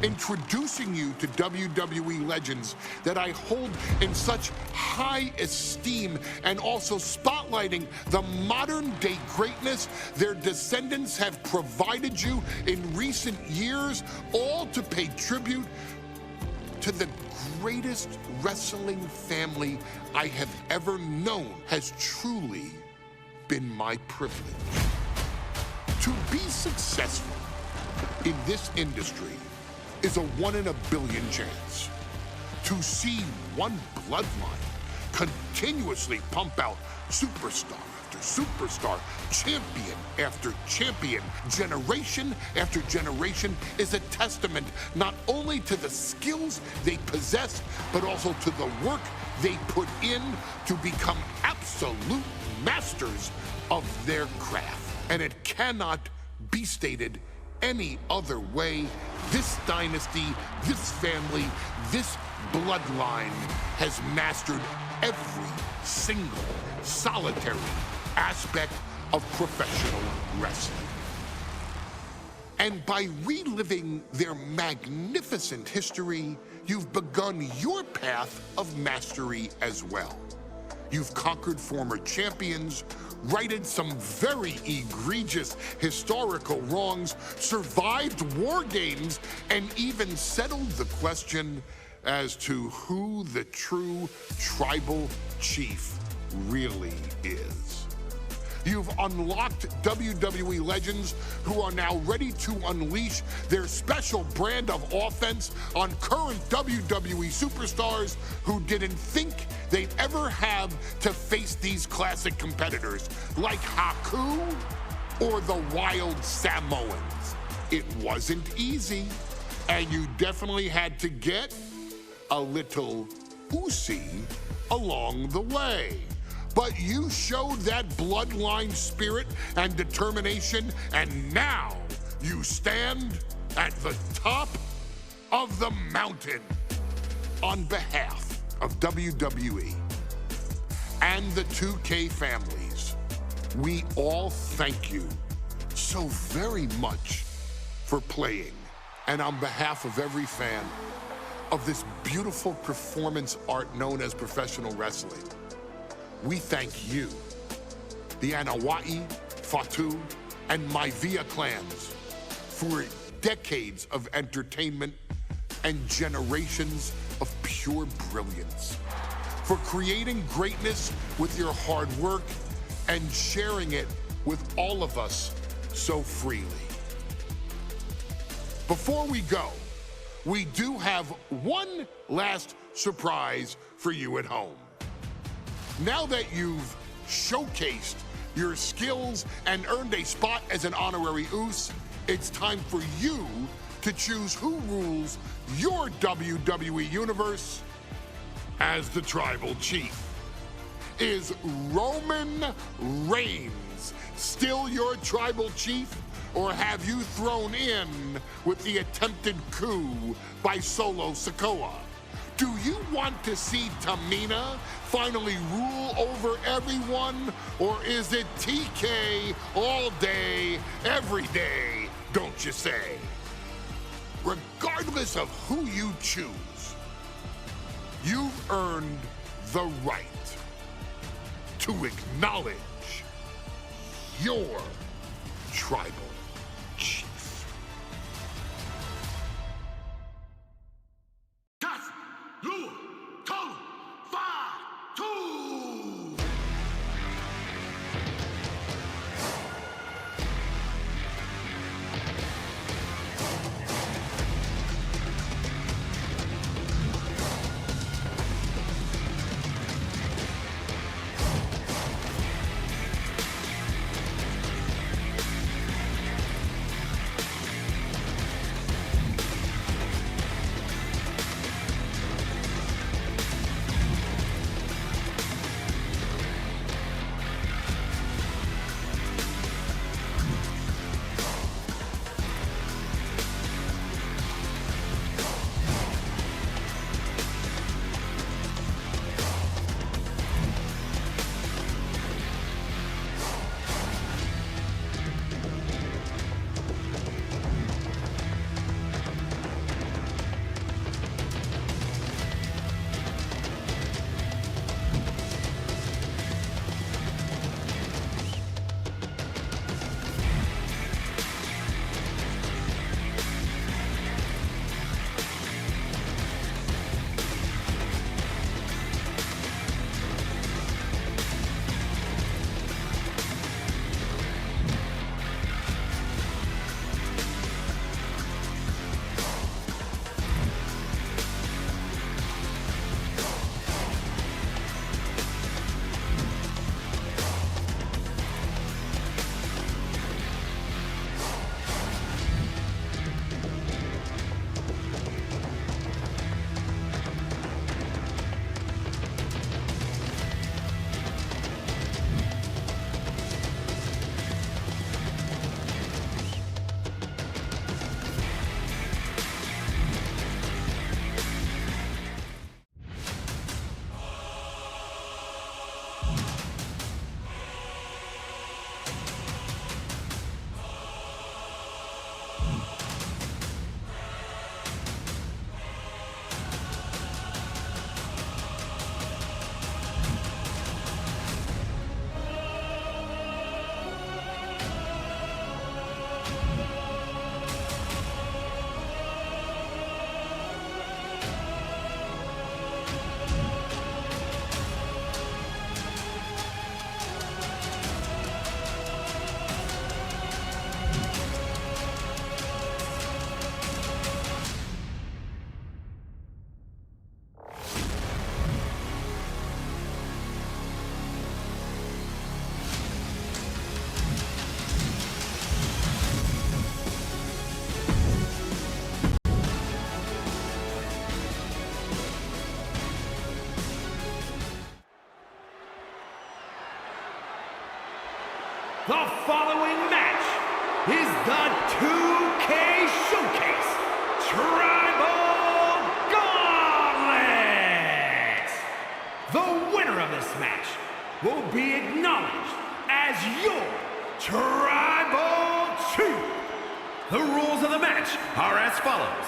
S1: Introducing you to WWE legends that I hold in such high esteem, and also spotlighting the modern day greatness their descendants have provided you in recent years, all to pay tribute to the greatest wrestling family I have ever known, has truly been my privilege. To be successful in this industry is a 1 in a billion chance. To see one bloodline continuously pump out superstar after superstar, champion after champion, generation after generation, is a testament not only to the skills they possess, but also to the work they put in to become absolute masters of their craft. And it cannot be stated any other way. This dynasty, this family, this bloodline has mastered every single solitary aspect of professional wrestling. And by reliving their magnificent history, you've begun your path of mastery as well. You've conquered former champions, righted some very egregious historical wrongs, survived war games, and even settled the question as to who the true tribal chief really is. You've unlocked WWE legends who are now ready to unleash their special brand of offense on current WWE superstars who didn't think they'd ever have to face these classic competitors like Haku or the Wild Samoans. It wasn't easy, and you definitely had to get a little oozy along the way. But you showed that bloodline spirit and determination, and now you stand at the top of the mountain. On behalf of WWE and the 2K families, we all thank you so very much for playing. And on behalf of every fan of this beautiful performance art known as professional wrestling, we thank you, the Anawai, Fatu, and Maivia clans, for decades of entertainment and generations of pure brilliance, for creating greatness with your hard work and sharing it with all of us so freely. Before we go, we do have one last surprise for you at home. Now that you've showcased your skills and earned a spot as an honorary Oos, it's time for you to choose who rules your WWE universe as the tribal chief. Is Roman Reigns still your tribal chief, or have you thrown in with the attempted coup by Solo Sikoa? Do you want to see Tamina finally rule over everyone? Or is it TK all day, every day, don't you say? Regardless of who you choose, you've earned the right to acknowledge your tribal chief.
S7: The following match is the 2K Showcase Tribal Gauntlet. The winner of this match will be acknowledged as your Tribal Chief. The rules of the match are as follows.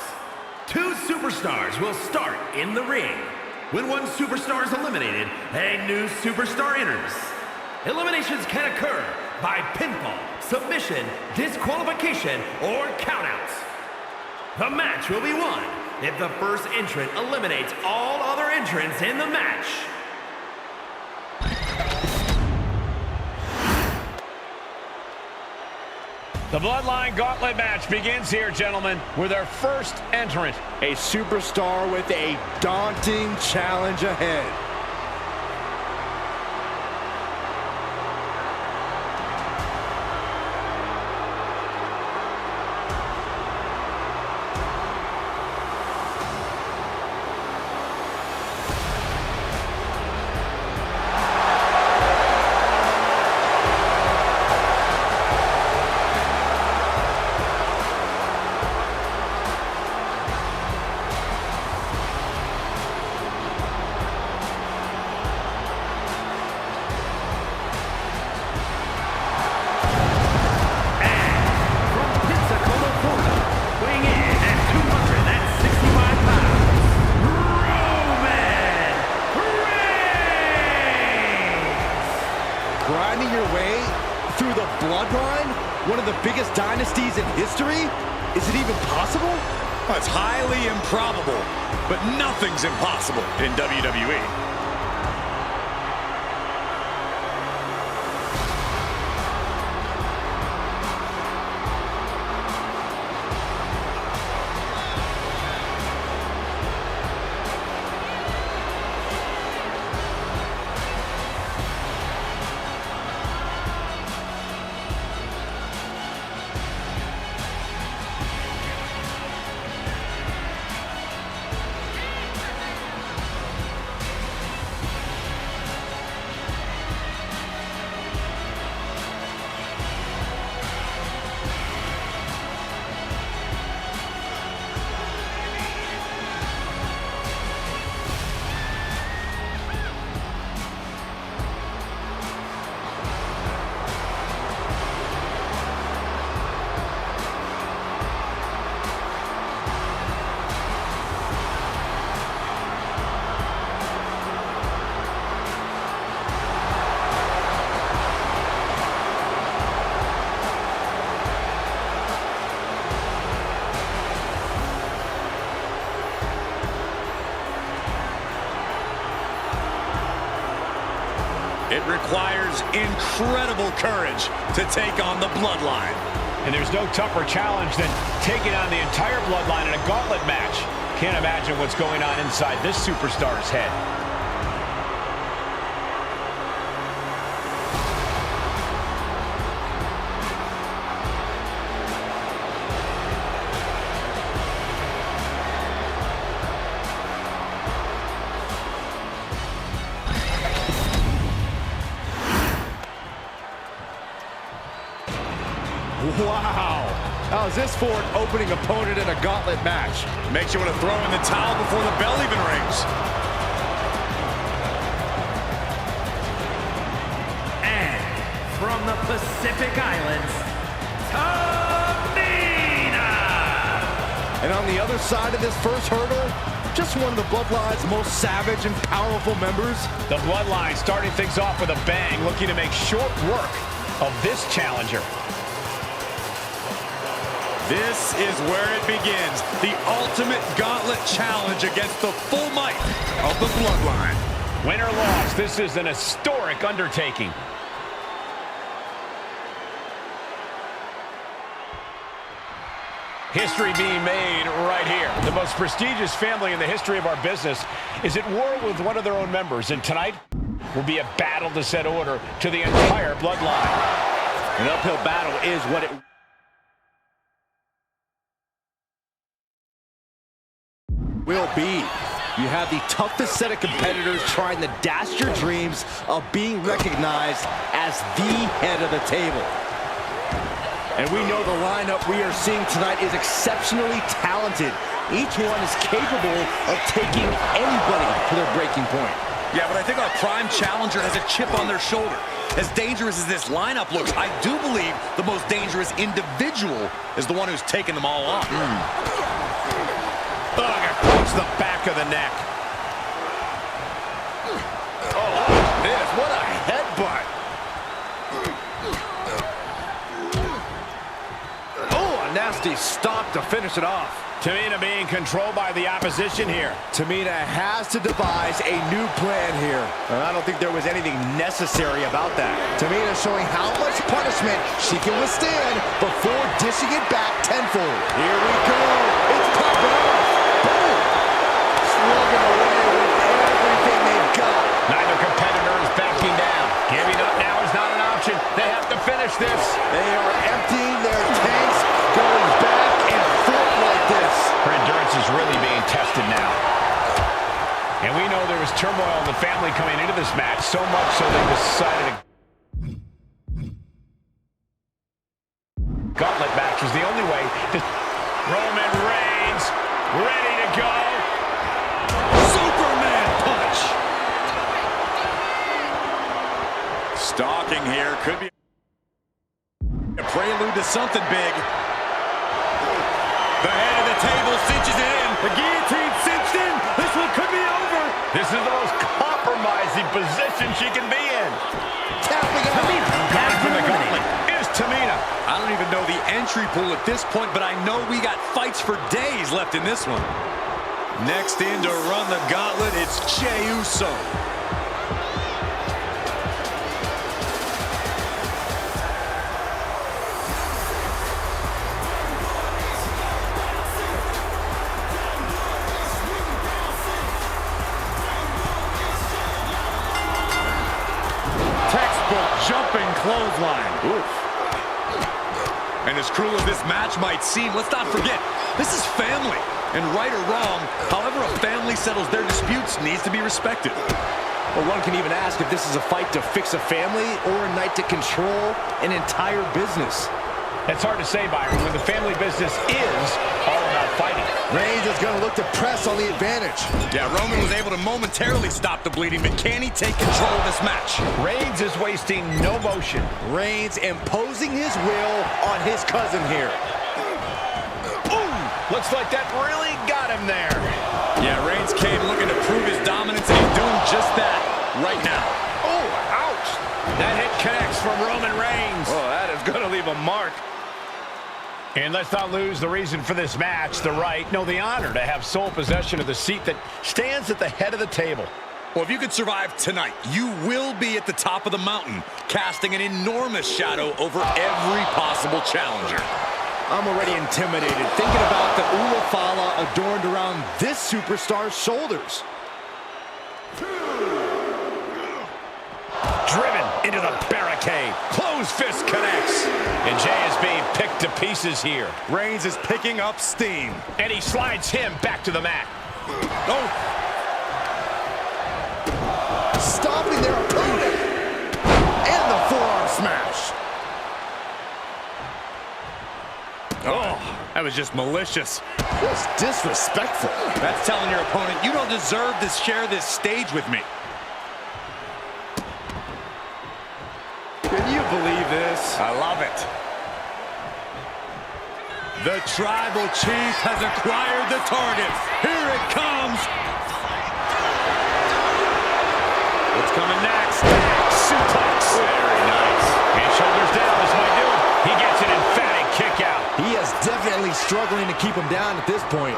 S7: 2 superstars will start in the ring. When one superstar is eliminated, a new superstar enters. Eliminations can occur by pinfall, submission, disqualification, or countouts. The match will be won if the first entrant eliminates all other entrants in the match.
S2: The Bloodline Gauntlet match begins here, gentlemen, with our first entrant.
S4: A superstar with a daunting challenge ahead. Grinding your way through the Bloodline, one of the biggest dynasties in history? Is it even possible?
S3: Well, it's highly improbable, but nothing's impossible in WWE. It requires incredible courage to take on the Bloodline.
S2: And there's no tougher challenge than taking on the entire Bloodline in a gauntlet match. Can't imagine what's going on inside this superstar's head.
S4: Wow. How's this for an opening opponent in a gauntlet match?
S3: Makes you want to throw in the towel before the bell even rings.
S7: And from the Pacific Islands, Tamina!
S4: And on the other side of this first hurdle, just one of the Bloodline's most savage and powerful members.
S2: The Bloodline starting things off with a bang, looking to make short work of this challenger.
S3: This is where it begins, the ultimate gauntlet challenge against the full might of the Bloodline.
S2: Win or loss, this is an historic undertaking. History being made right here. The most prestigious family in the history of our business is at war with one of their own members, and tonight will be a battle to set order to the entire Bloodline.
S4: An uphill battle is what it will be. You have the toughest set of competitors trying to dash your dreams of being recognized as the head of the table. And we know the lineup we are seeing tonight is exceptionally talented. Each one is capable of taking anybody to their breaking point.
S3: Yeah, but I think our prime challenger has a chip on their shoulder. As dangerous as this lineup looks, I do believe the most dangerous individual is the one who's taking them all on.
S2: Across the back of the neck.
S4: Oh, this, what a headbutt. Oh, a nasty stop to finish it off.
S2: Tamina being controlled by the opposition here.
S4: Tamina has to devise a new plan here. And I don't think there was anything necessary about that. Tamina showing how much punishment she can withstand before dishing it back tenfold. Here we go. It's popping off. Boom. Slugging away with everything they've got.
S2: Neither competitor is backing down. Giving up now is not an option. They have to finish this.
S4: They are emptying their tanks, going back and forth like this.
S2: Her endurance is really being tested now. And we know there was turmoil in the family coming into this match, so much so they decided to... Gauntlet match was the only way to... Roman Reigns, ready to go.
S3: Superman punch! Stalking here, could be a prelude to something big. The head of the table cinches it in. The guillotine cinched in. This one could be over.
S2: This is the most compromising position she can be in.
S4: Tapping out.
S2: Going for the gauntlet is Tamina.
S3: I don't even know the entry pool at this point, but I know we got fights for days left in this one. Next in to run the gauntlet, it's Jey Uso. Jumping clothesline. Oof. And as cruel as this match might seem, let's not forget, this is family. And right or wrong, however a family settles their disputes needs to be respected.
S4: Well, one can even ask if this is a fight to fix a family or a night to control an entire business.
S2: It's hard to say, Byron, when the family business is all about fighting.
S4: Reigns is going to look to press on the advantage.
S3: Yeah, Roman was able to momentarily stop the bleeding, but can he take control of this match?
S2: Reigns is wasting no motion.
S4: Reigns imposing his will on his cousin here.
S2: Boom! Looks like that really got him there.
S3: Yeah, Reigns came looking to prove his dominance, and he's doing just that right now.
S2: Oh, ouch! That hit connects from Roman Reigns.
S4: Oh, that is going to leave a mark.
S2: And let's not lose the reason for this match, the right, no, the honor to have sole possession of the seat that stands at the head of the table.
S3: Well, if you could survive tonight, you will be at the top of the mountain, casting an enormous shadow over every possible challenger.
S4: I'm already intimidated, thinking about the Ulafala adorned around this superstar's shoulders.
S2: Driven into the barricade. Closed fist connects. And Jey is being picked to pieces here.
S3: Reigns is picking up steam.
S2: And he slides him back to the mat.
S3: Oh.
S4: Stopping their opponent. And the forearm smash.
S3: Oh, that was just malicious.
S4: Just disrespectful.
S3: That's telling your opponent, you don't deserve to share this stage with me.
S4: Can you believe this?
S3: I love it. The tribal chief has acquired the target. Here it comes. What's coming next?
S2: Suplex. Very nice. And shoulders down, this might do it. He gets an emphatic kick out.
S4: He is definitely struggling to keep him down at this point.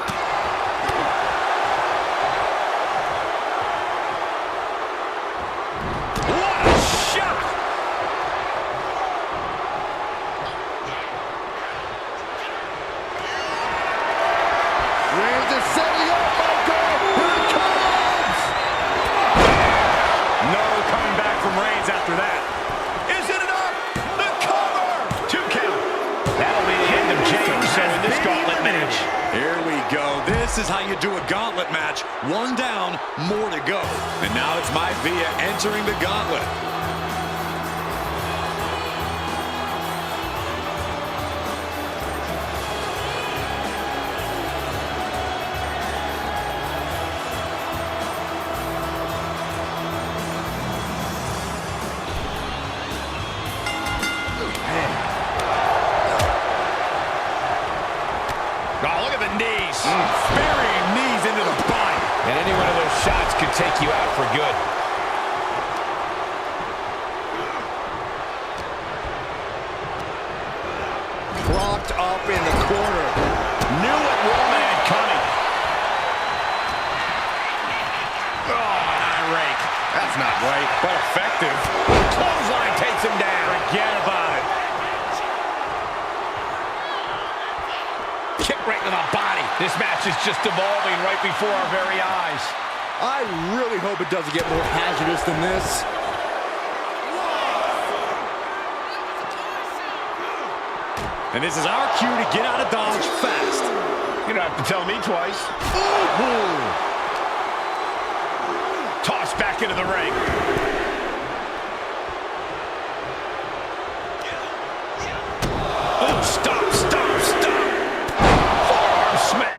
S3: After that. Is it enough? The cover!
S2: 2 count. That'll be the end of Jey Uso in this gauntlet match.
S3: Here we go. do a gauntlet match. One down, more to go. And now it's Maivia entering the gauntlet.
S2: Burying knees into the body. And any one of those shots could take you out for good.
S4: Propped up in the corner.
S2: Knew what Roman had coming. Oh, an eye rake. That's not right, but effective. Clothesline takes him down. Forget about it. Kick right to the body. This match is just evolving right before our very eyes.
S4: I really hope it doesn't get more hazardous than this.
S3: And this is our cue to get out of Dodge fast.
S2: You don't have to tell me twice. Ooh. Toss back into the ring. Oh, stop, stop, stop. Forearm smash.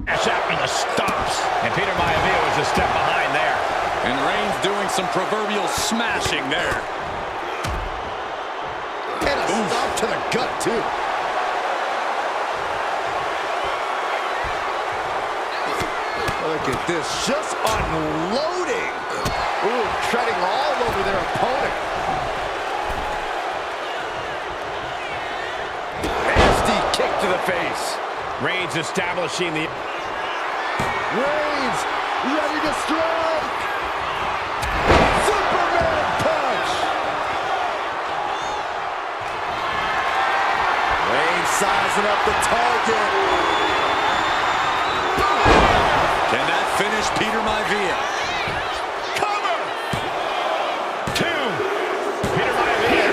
S2: Smash after the stops. And Peter Maivia was a step behind there.
S3: And Reigns doing some proverbial smashing there.
S4: And a stop to the gut, too. Look at this, just unloading. Ooh, treading all over their opponent. Nasty kick to the face.
S2: Reigns establishing the...
S4: Reigns, ready to strike. Superman punch. Reigns sizing up the target.
S3: Can that finish Peter Maivia?
S2: Cover! 2. Peter Maivia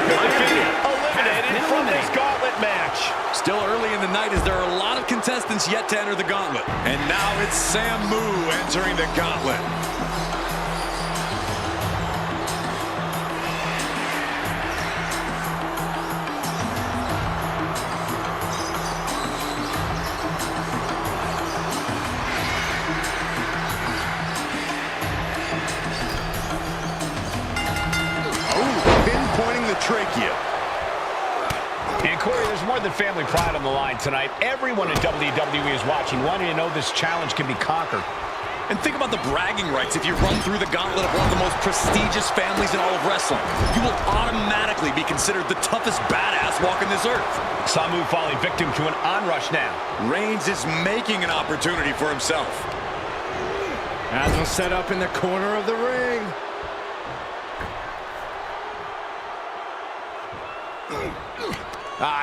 S2: eliminated from this gauntlet match.
S3: Still early in the night as there are a lot of contestants yet to enter the gauntlet. And now it's Samu entering the gauntlet.
S4: Pinpointing the trachea.
S2: And Corey, there's more than family pride on the line tonight. Everyone in WWE is watching, wanting to know this challenge can be conquered.
S3: And think about the bragging rights. If you run through the gauntlet of one of the most prestigious families in all of wrestling, you will automatically be considered the toughest badass walking this earth.
S2: Samu falling victim to an onrush now.
S3: Reigns is making an opportunity for himself.
S4: As we'll set up in the corner of the ring.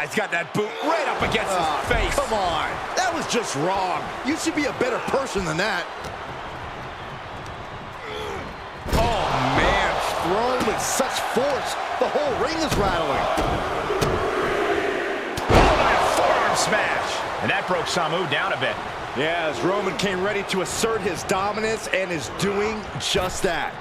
S2: He's got that boot right up against his face.
S4: Come on. That was just wrong. You should be a better person than that. Oh, man. Thrown with such force. The whole ring is rattling.
S2: Oh, and a forearm smash. And that broke Samu down a bit.
S4: Yeah, as Roman came ready to assert his dominance and is doing just that.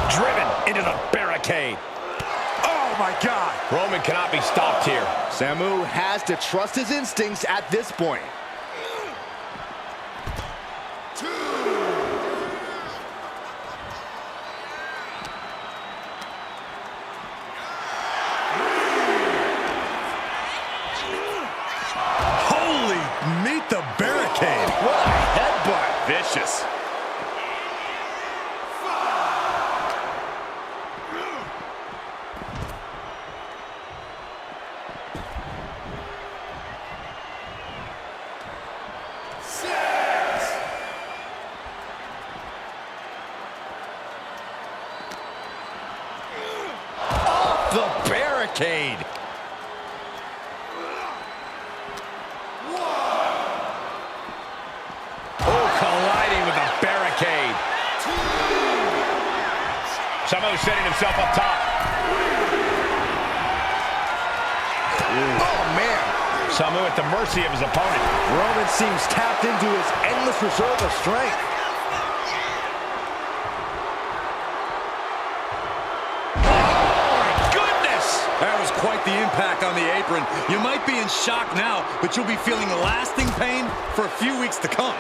S2: Driven into the barricade. Oh, my God. Roman cannot be stopped here.
S4: Samu has to trust his instincts at this point.
S3: Holy, meet the barricade.
S4: What a headbutt.
S3: Vicious.
S2: The barricade. Oh, colliding with the barricade. Samu setting himself up top.
S4: Oh, man.
S2: Samu at the mercy of his opponent.
S4: Roman seems tapped into his endless reserve of strength.
S3: That was quite the impact on the apron. You might be in shock now, but you'll be feeling lasting pain for a few weeks to come.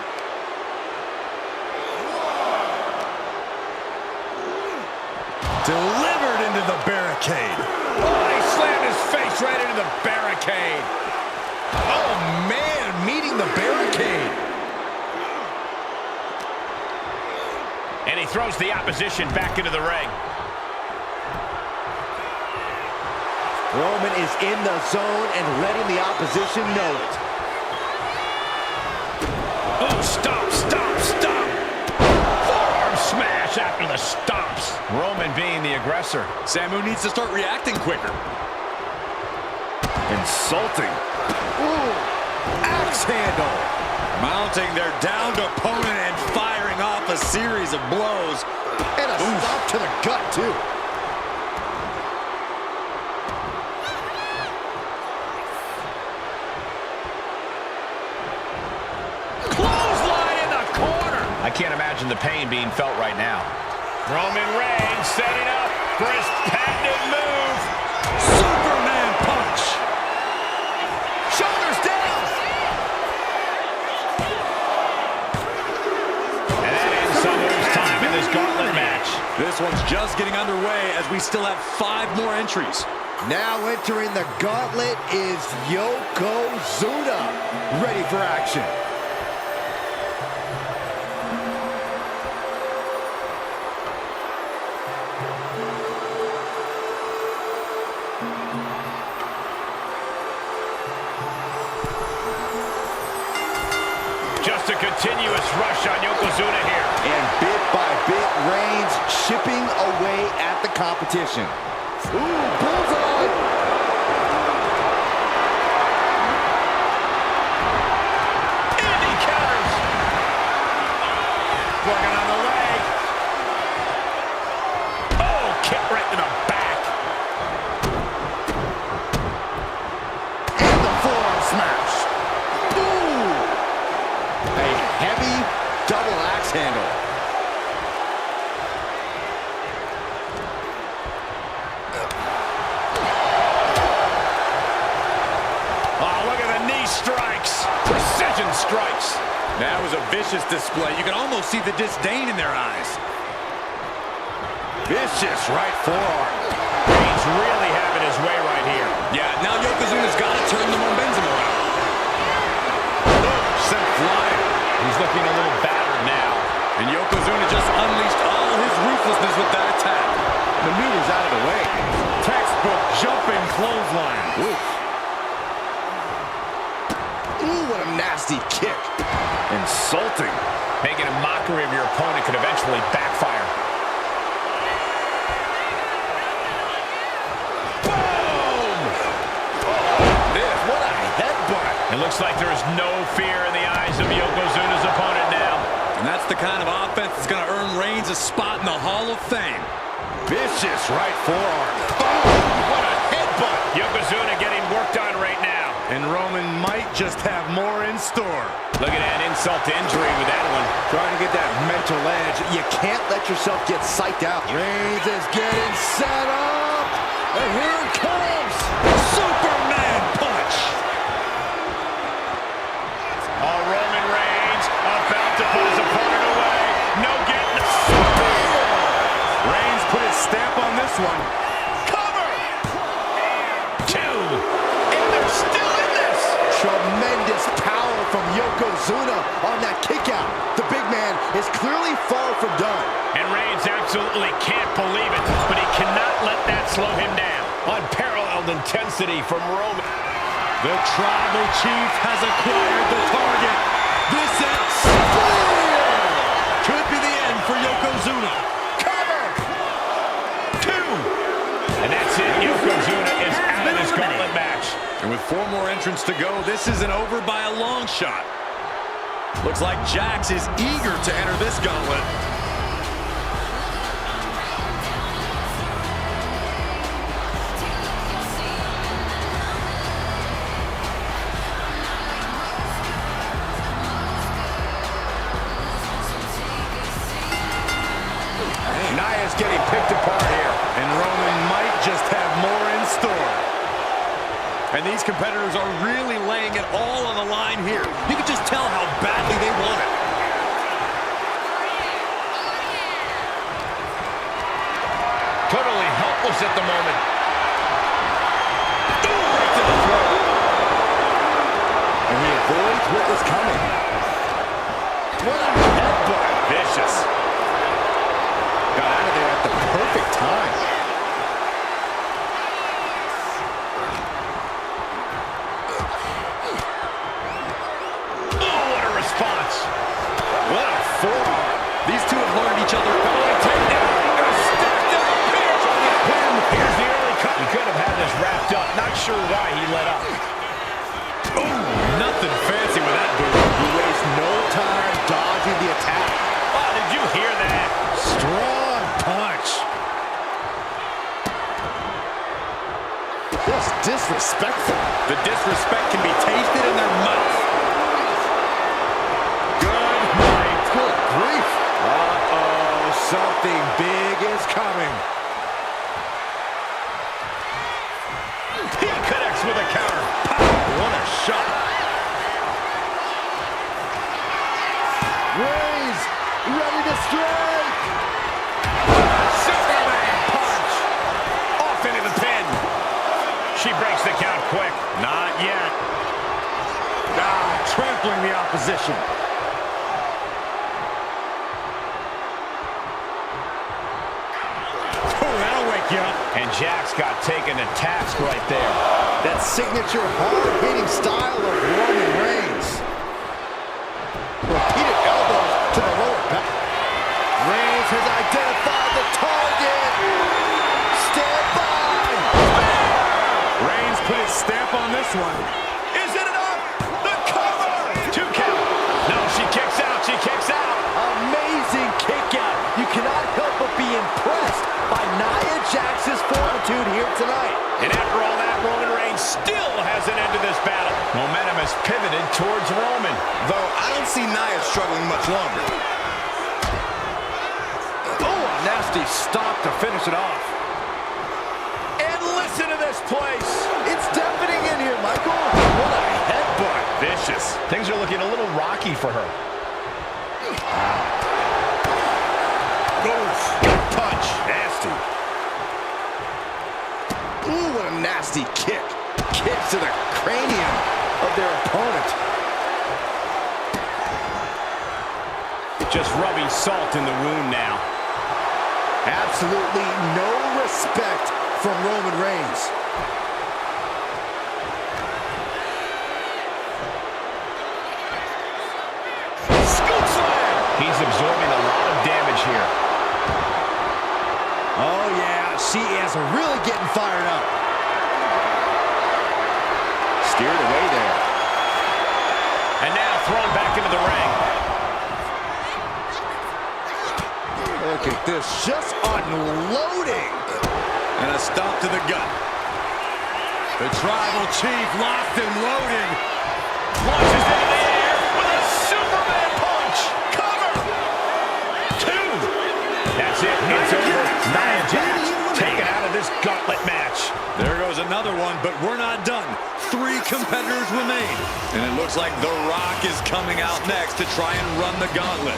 S3: Delivered into the barricade.
S2: Oh, he slammed his face right into the barricade.
S3: Oh, man, meeting the barricade.
S2: And he throws the opposition back into the ring.
S4: Roman is in the zone and letting the opposition know it.
S2: Oh, stop, stop, stop. Forearm smash after the stomps. Roman being the aggressor.
S3: Samu needs to start reacting quicker. Insulting. Ooh, axe handle. Mounting their downed opponent and firing off a series of blows.
S4: And a stop to the gut, too.
S2: I can't imagine the pain being felt right now. Roman Reigns setting up for his patented move.
S3: Superman punch.
S4: Shoulders down.
S2: And that ends Samu's time in this gauntlet match.
S3: This one's just getting underway as we still have 5 more entries.
S4: Now entering the gauntlet is Yokozuna. Ready for action.
S2: Just a continuous rush on Yokozuna here.
S4: And bit by bit, Reigns chipping away at the competition. Ooh, bullseye!
S2: And he counters. Working on the leg. Oh, kick right to the back.
S4: And the forearm smash. A heavy double axe handle.
S2: Oh, look at the knee strikes. Precision strikes.
S3: That was a vicious display. You can almost see the disdain in their eyes. Vicious right forearm.
S2: Reigns really having his way right here.
S3: Yeah, now Yokozuna's got to turn the momentum around. Sent flying.
S2: He's looking a little battered now.
S3: And Yokozuna just unleashed all his ruthlessness with that attack.
S4: Maneuvers out of the way.
S3: Textbook jumping clothesline.
S4: Oof. Ooh, what a nasty kick.
S3: Insulting.
S2: Making a mockery of your opponent could eventually backfire. Boom!
S3: What a headbutt.
S2: It looks like there's no fear in the eyes of Yokozuna's opponent now.
S3: And that's the kind of offense that's going to earn Reigns a spot in the Hall of Fame. Vicious right forearm.
S2: Boom! What a headbutt! Yokozuna getting worked on right now.
S3: And Roman might just have more in store.
S2: Look at that insult to injury with that one.
S4: Trying to get that mental edge. You can't let yourself get psyched out. Reigns is getting set up. And here it comes.
S3: Superman punch.
S2: Oh, Roman Reigns about to put his opponent away. No getting.
S3: Reigns put his stamp on this one.
S2: Cover! 2. And they're still in this.
S4: Tremendous power from Yokozuna on that kick out. The big man is clearly far from done.
S2: And Reigns absolutely can't believe it, but he cannot let that slow him down. Unparalleled intensity from Roman.
S3: The tribal chief has acquired the target. This is could be the end for Yokozuna.
S2: Cover! 2. And that's it. Yokozuna is out of this gauntlet match.
S3: And with 4 more entrants to go, this isn't over by a long shot. Looks like Jax is eager to enter this gauntlet. And these competitors are really laying it all on the line here. You can just tell how badly they want it.
S2: Totally helpless at the moment. Right to the throat.
S4: And he avoids what was coming. What a headbutt.
S2: Vicious.
S4: Got out of there at the perfect time.
S2: Oh, what a response.
S3: What a forearm. These two have learned each other.
S2: Here's the early cut. He could have had this wrapped up. Not sure why he let up.
S3: Oh, nothing fancy with that boot.
S4: He wastes no time dodging the attack.
S2: Oh, did you hear that?
S3: Strong punch.
S4: Just disrespectful.
S3: The disrespect can be tasted in their mouth. Good night.
S4: Good grief. Uh-oh, something big is coming.
S2: He connects with a counter.
S3: What a shot.
S4: Reigns, ready to strike.
S2: Superman punch. Off into the pin. She breaks the count quick.
S3: Not yet.
S4: Trampling the opposition.
S3: Oh, that'll wake you up.
S2: And Jax got taken to task right there.
S4: That signature hard-hitting style of Roman Reigns. Repeated elbows to the lower back. Reigns has identified the target. Stand by.
S3: Reigns put his stamp on this one.
S2: Is it enough? The cover. 2 count. No, she kicks out. She kicks out.
S4: Amazing kick out. You cannot help but be impressed by Nia Jax's fortitude here tonight.
S2: And after all that, Roman Reigns still hasn't ended this battle. Momentum has pivoted towards Roman.
S3: Though I don't see Nia struggling much longer.
S4: Oh, a nasty stop to finish it off.
S2: And listen to this place.
S4: It's deafening in here, Michael. What a headbutt.
S2: Vicious. Things are looking a little rocky for her.
S3: Oof. Punch. Nasty.
S4: Ooh, what a nasty kick. Kick to the cranium of their opponent.
S2: Just rubbing salt in the wound now.
S4: Absolutely no respect from Roman Reigns.
S2: Scoop slam! He's absorbing a lot of damage here.
S4: Oh, yeah, she is really getting fired up. Steered away there.
S2: And now thrown back into the ring.
S4: Look at this, just unloading.
S3: And a stop to the gut. The Tribal Chief locked and loaded.
S2: Launches into the air with a Superman punch. Cover. 2. That's it. It's over. Nia Jax taken out of this gauntlet match.
S3: There goes another one, but we're not done. 3 competitors remain. And it looks like The Rock is coming out next to try and run the gauntlet.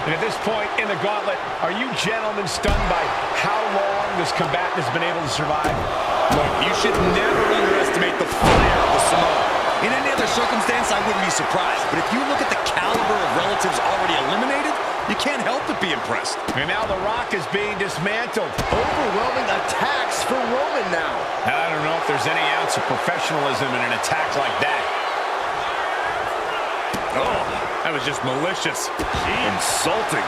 S2: And at this point in the gauntlet, are you gentlemen stunned by how long this combatant has been able to survive?
S3: Look, you should never underestimate the fire of the Samoan. In any other circumstance, I wouldn't be surprised. But if you look at the caliber of relatives already eliminated, you can't help but be impressed.
S2: And now The Rock is being dismantled.
S4: Overwhelming attacks for Roman now.
S2: I don't know if there's any ounce of professionalism in an attack like that.
S3: Oh, that was just malicious. Insulting.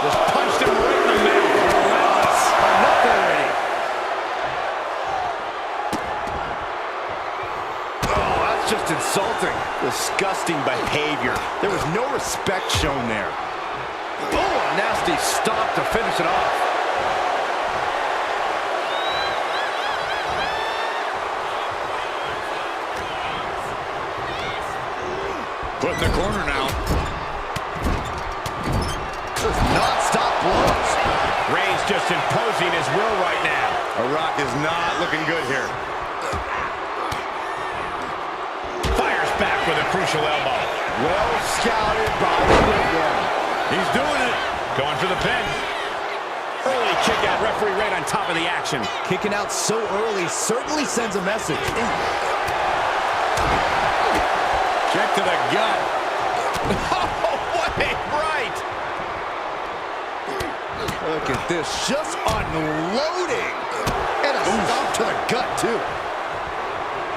S4: Just punched him right in the mouth. Relentless. Enough already. Oh, that's just insulting. Disgusting behavior. There was no respect shown there. Oh, a nasty nasty stop to finish it off.
S3: Put in the corner now.
S4: Non-stop blows.
S2: Reigns just imposing his will right now.
S3: A Rock is not looking good here.
S2: Fires back with a crucial elbow.
S4: Well scouted by the Big One.
S3: He's doing it.
S2: Going for the pin. Early kick out. Referee right on top of the action.
S4: Kicking out so early certainly sends a message.
S3: Kick to the gut.
S2: Oh, wait, right.
S4: Look at this, just unloading. And a stomp to the gut, too.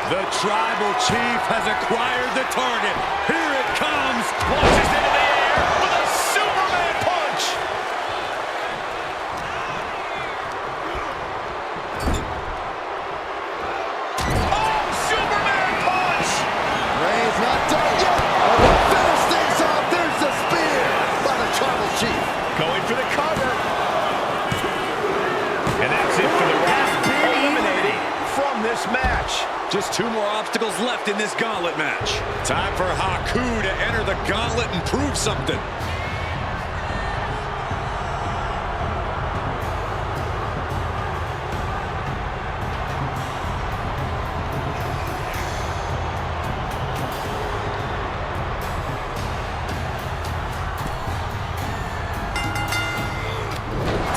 S3: The Tribal Chief has acquired the target. Here it comes.
S2: Launches into the air with a Superman punch. Oh, Superman punch.
S4: Reigns not done yet. Finish things off. There's the spear by the Tribal Chief.
S2: Going for the cover. And that's it for the Rock. Eliminated from this match.
S3: Just 2 more obstacles left in this gauntlet match. Time for Haku to enter the gauntlet and prove something.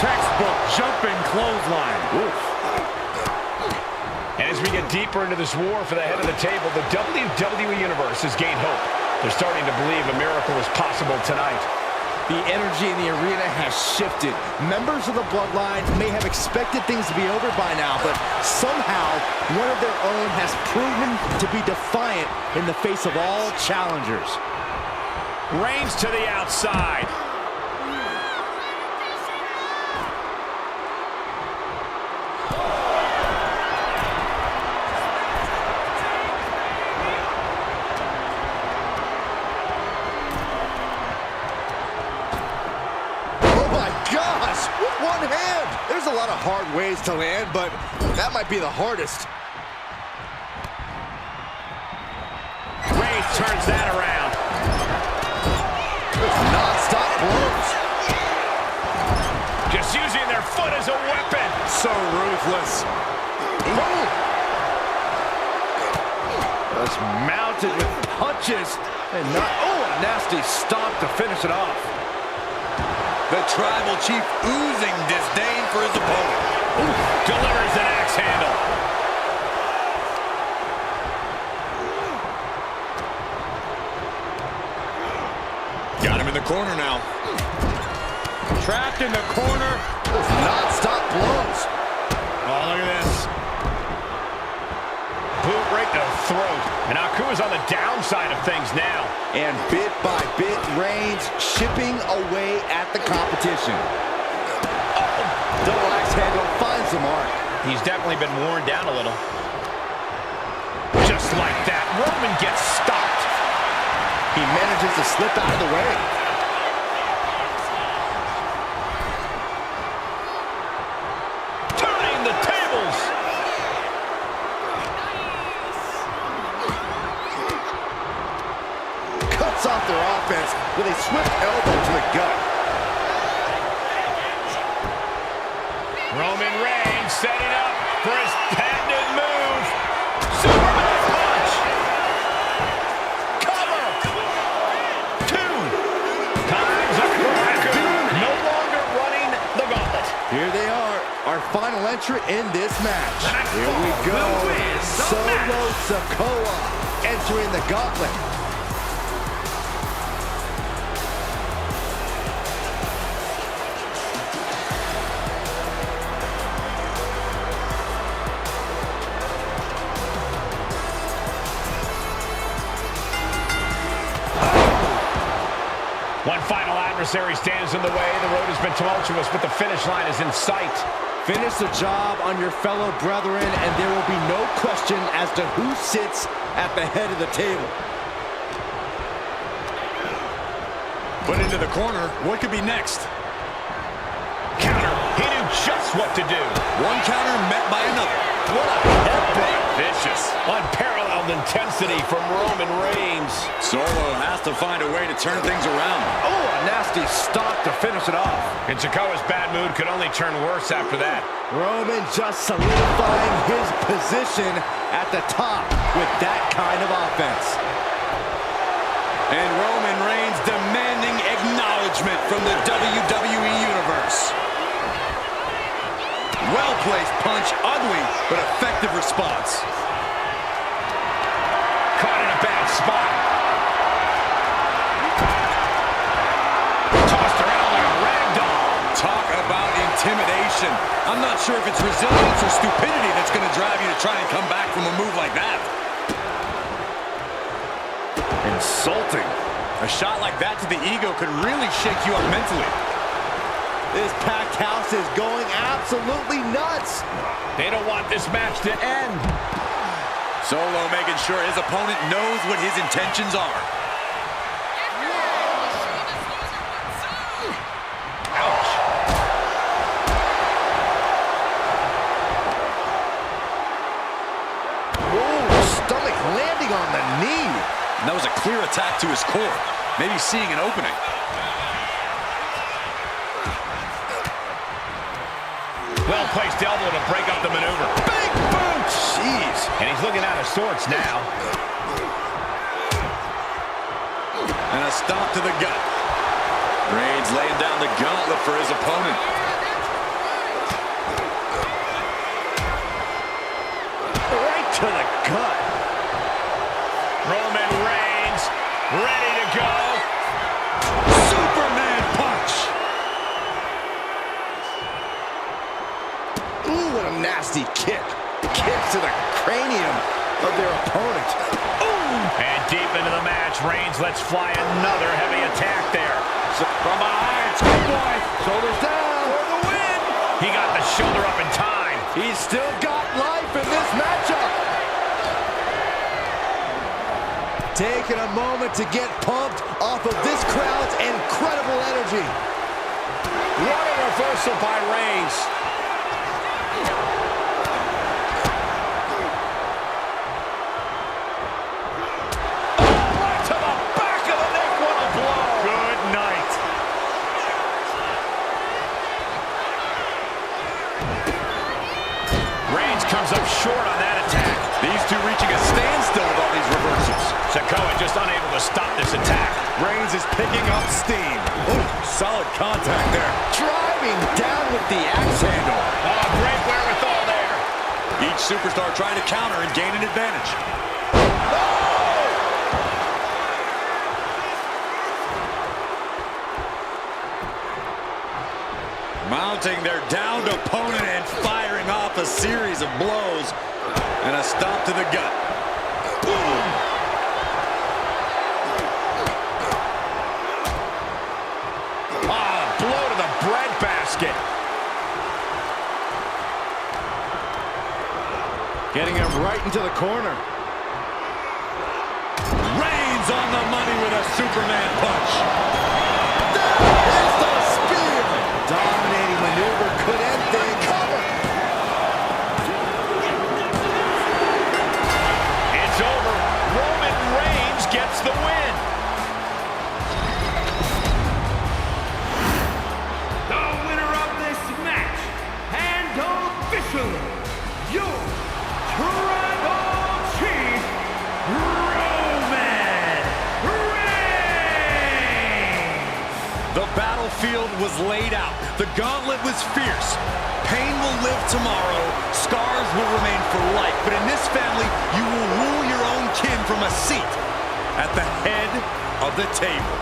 S3: Textbook jumping clothesline. Oof.
S2: And as we get deeper into this war for the head of the table, the WWE Universe has gained hope. They're starting to believe a miracle is possible tonight.
S4: The energy in the arena has shifted. Members of the Bloodline may have expected things to be over by now, but somehow one of their own has proven to be defiant in the face of all challengers.
S2: Reigns to the outside.
S4: One hand. There's a lot of hard ways to land, but that might be the hardest.
S2: Reigns turns that around.
S4: Non-stop blows.
S2: Just using their foot as a weapon.
S3: So ruthless.
S4: Just mounted with punches and not. Oh, a nasty stomp to finish it off.
S3: The Tribal Chief oozing disdain for his opponent.
S2: Delivers an axe handle.
S3: Got him in the corner now.
S4: Trapped in the corner. Non-stop blows.
S3: Oh, look at this.
S2: Boot right to the throat. And Haku is on the downside of things now.
S4: And bit by bit, Reigns chipping away at the competition. Double axe handle finds the mark.
S2: He's definitely been worn down a little. Just like that, Roman gets stopped.
S4: He manages to slip out of the way.
S2: Turning the tables.
S4: Cuts off their offense with a swift elbow to the gut.
S2: Roman Reigns setting up for his patented move. Superman punch. Cover. 2. Time's up for Haku. No longer running the gauntlet.
S4: Here they are, our final entry in this match. Here we go. Solo Sikoa entering the gauntlet.
S2: One final adversary stands in the way. The road has been tumultuous, but the finish line is in sight.
S4: Finish the job on your fellow brethren, and there will be no question as to who sits at the head of the table.
S3: Put into the corner. What could be next?
S2: Counter. He knew just what to do.
S3: One counter met by another.
S2: What a headbutt. Vicious. Unparalleled intensity from Roman Reigns.
S3: Solo has to find a way to turn things around.
S4: Oh, a nasty stop to finish it off.
S2: And Sikoa's bad mood could only turn worse after that.
S4: Roman just solidifying his position at the top with that kind of offense.
S3: And Roman Reigns demanding acknowledgement from the WWE Universe. Well-placed punch, ugly, but effective response.
S2: Caught in a bad spot. Tossed around like a rag doll.
S3: Talk about intimidation. I'm not sure if it's resilience or stupidity that's going to drive you to try and come back from a move like that. Insulting. A shot like that to the ego could really shake you up mentally.
S4: This packed house is going absolutely nuts.
S2: They don't want this match to end.
S3: Solo making sure his opponent knows what his intentions are.
S2: Ouch.
S4: Whoa, stomach landing on the knee.
S3: And that was a clear attack to his core. Maybe seeing an opening.
S2: Well-placed elbow to break up the maneuver.
S3: Big boot! Jeez.
S2: And he's looking out of sorts now.
S3: And a stomp to the gut. Reigns laying down the gauntlet for his opponent.
S4: Right to the gut.
S2: Roman Reigns ready to go.
S3: Superman punch!
S4: Ooh, what a nasty kick. Kick to the cranium of their opponent. Ooh!
S2: And deep into the match, Reigns lets fly another heavy attack there.
S4: From behind, good boy. Shoulders down for the win.
S2: He got the shoulder up in time.
S4: He's still got life in this matchup. Taking a moment to get pumped off of this crowd's incredible energy.
S2: What a reversal by Reigns. Comes up short on that attack.
S3: These two reaching a standstill with all these reversals.
S2: Sikoa just unable to stop this attack.
S3: Reigns is picking up steam. Ooh, solid contact there.
S4: Driving down with the axe handle.
S2: Oh, great wherewithal there.
S3: Each superstar trying to counter and gain an advantage. Mounting their downed opponent and firing off a series of blows. And a stomp to the gut. Boom.
S2: Ah, blow to the breadbasket.
S4: Getting him right into the corner.
S3: Reigns on the money with a Superman punch.
S4: There's the spear. Dominating maneuver could end the cover.
S2: It's over. Roman Reigns gets the win.
S7: The winner of this match, and officially, your Tribal Chief, Roman Reigns!
S3: The battlefield was laid out. The gauntlet was fierce. Pain will live tomorrow. Scars will remain for life. But in this family, you will rule your own kin from a seat at the head of the table.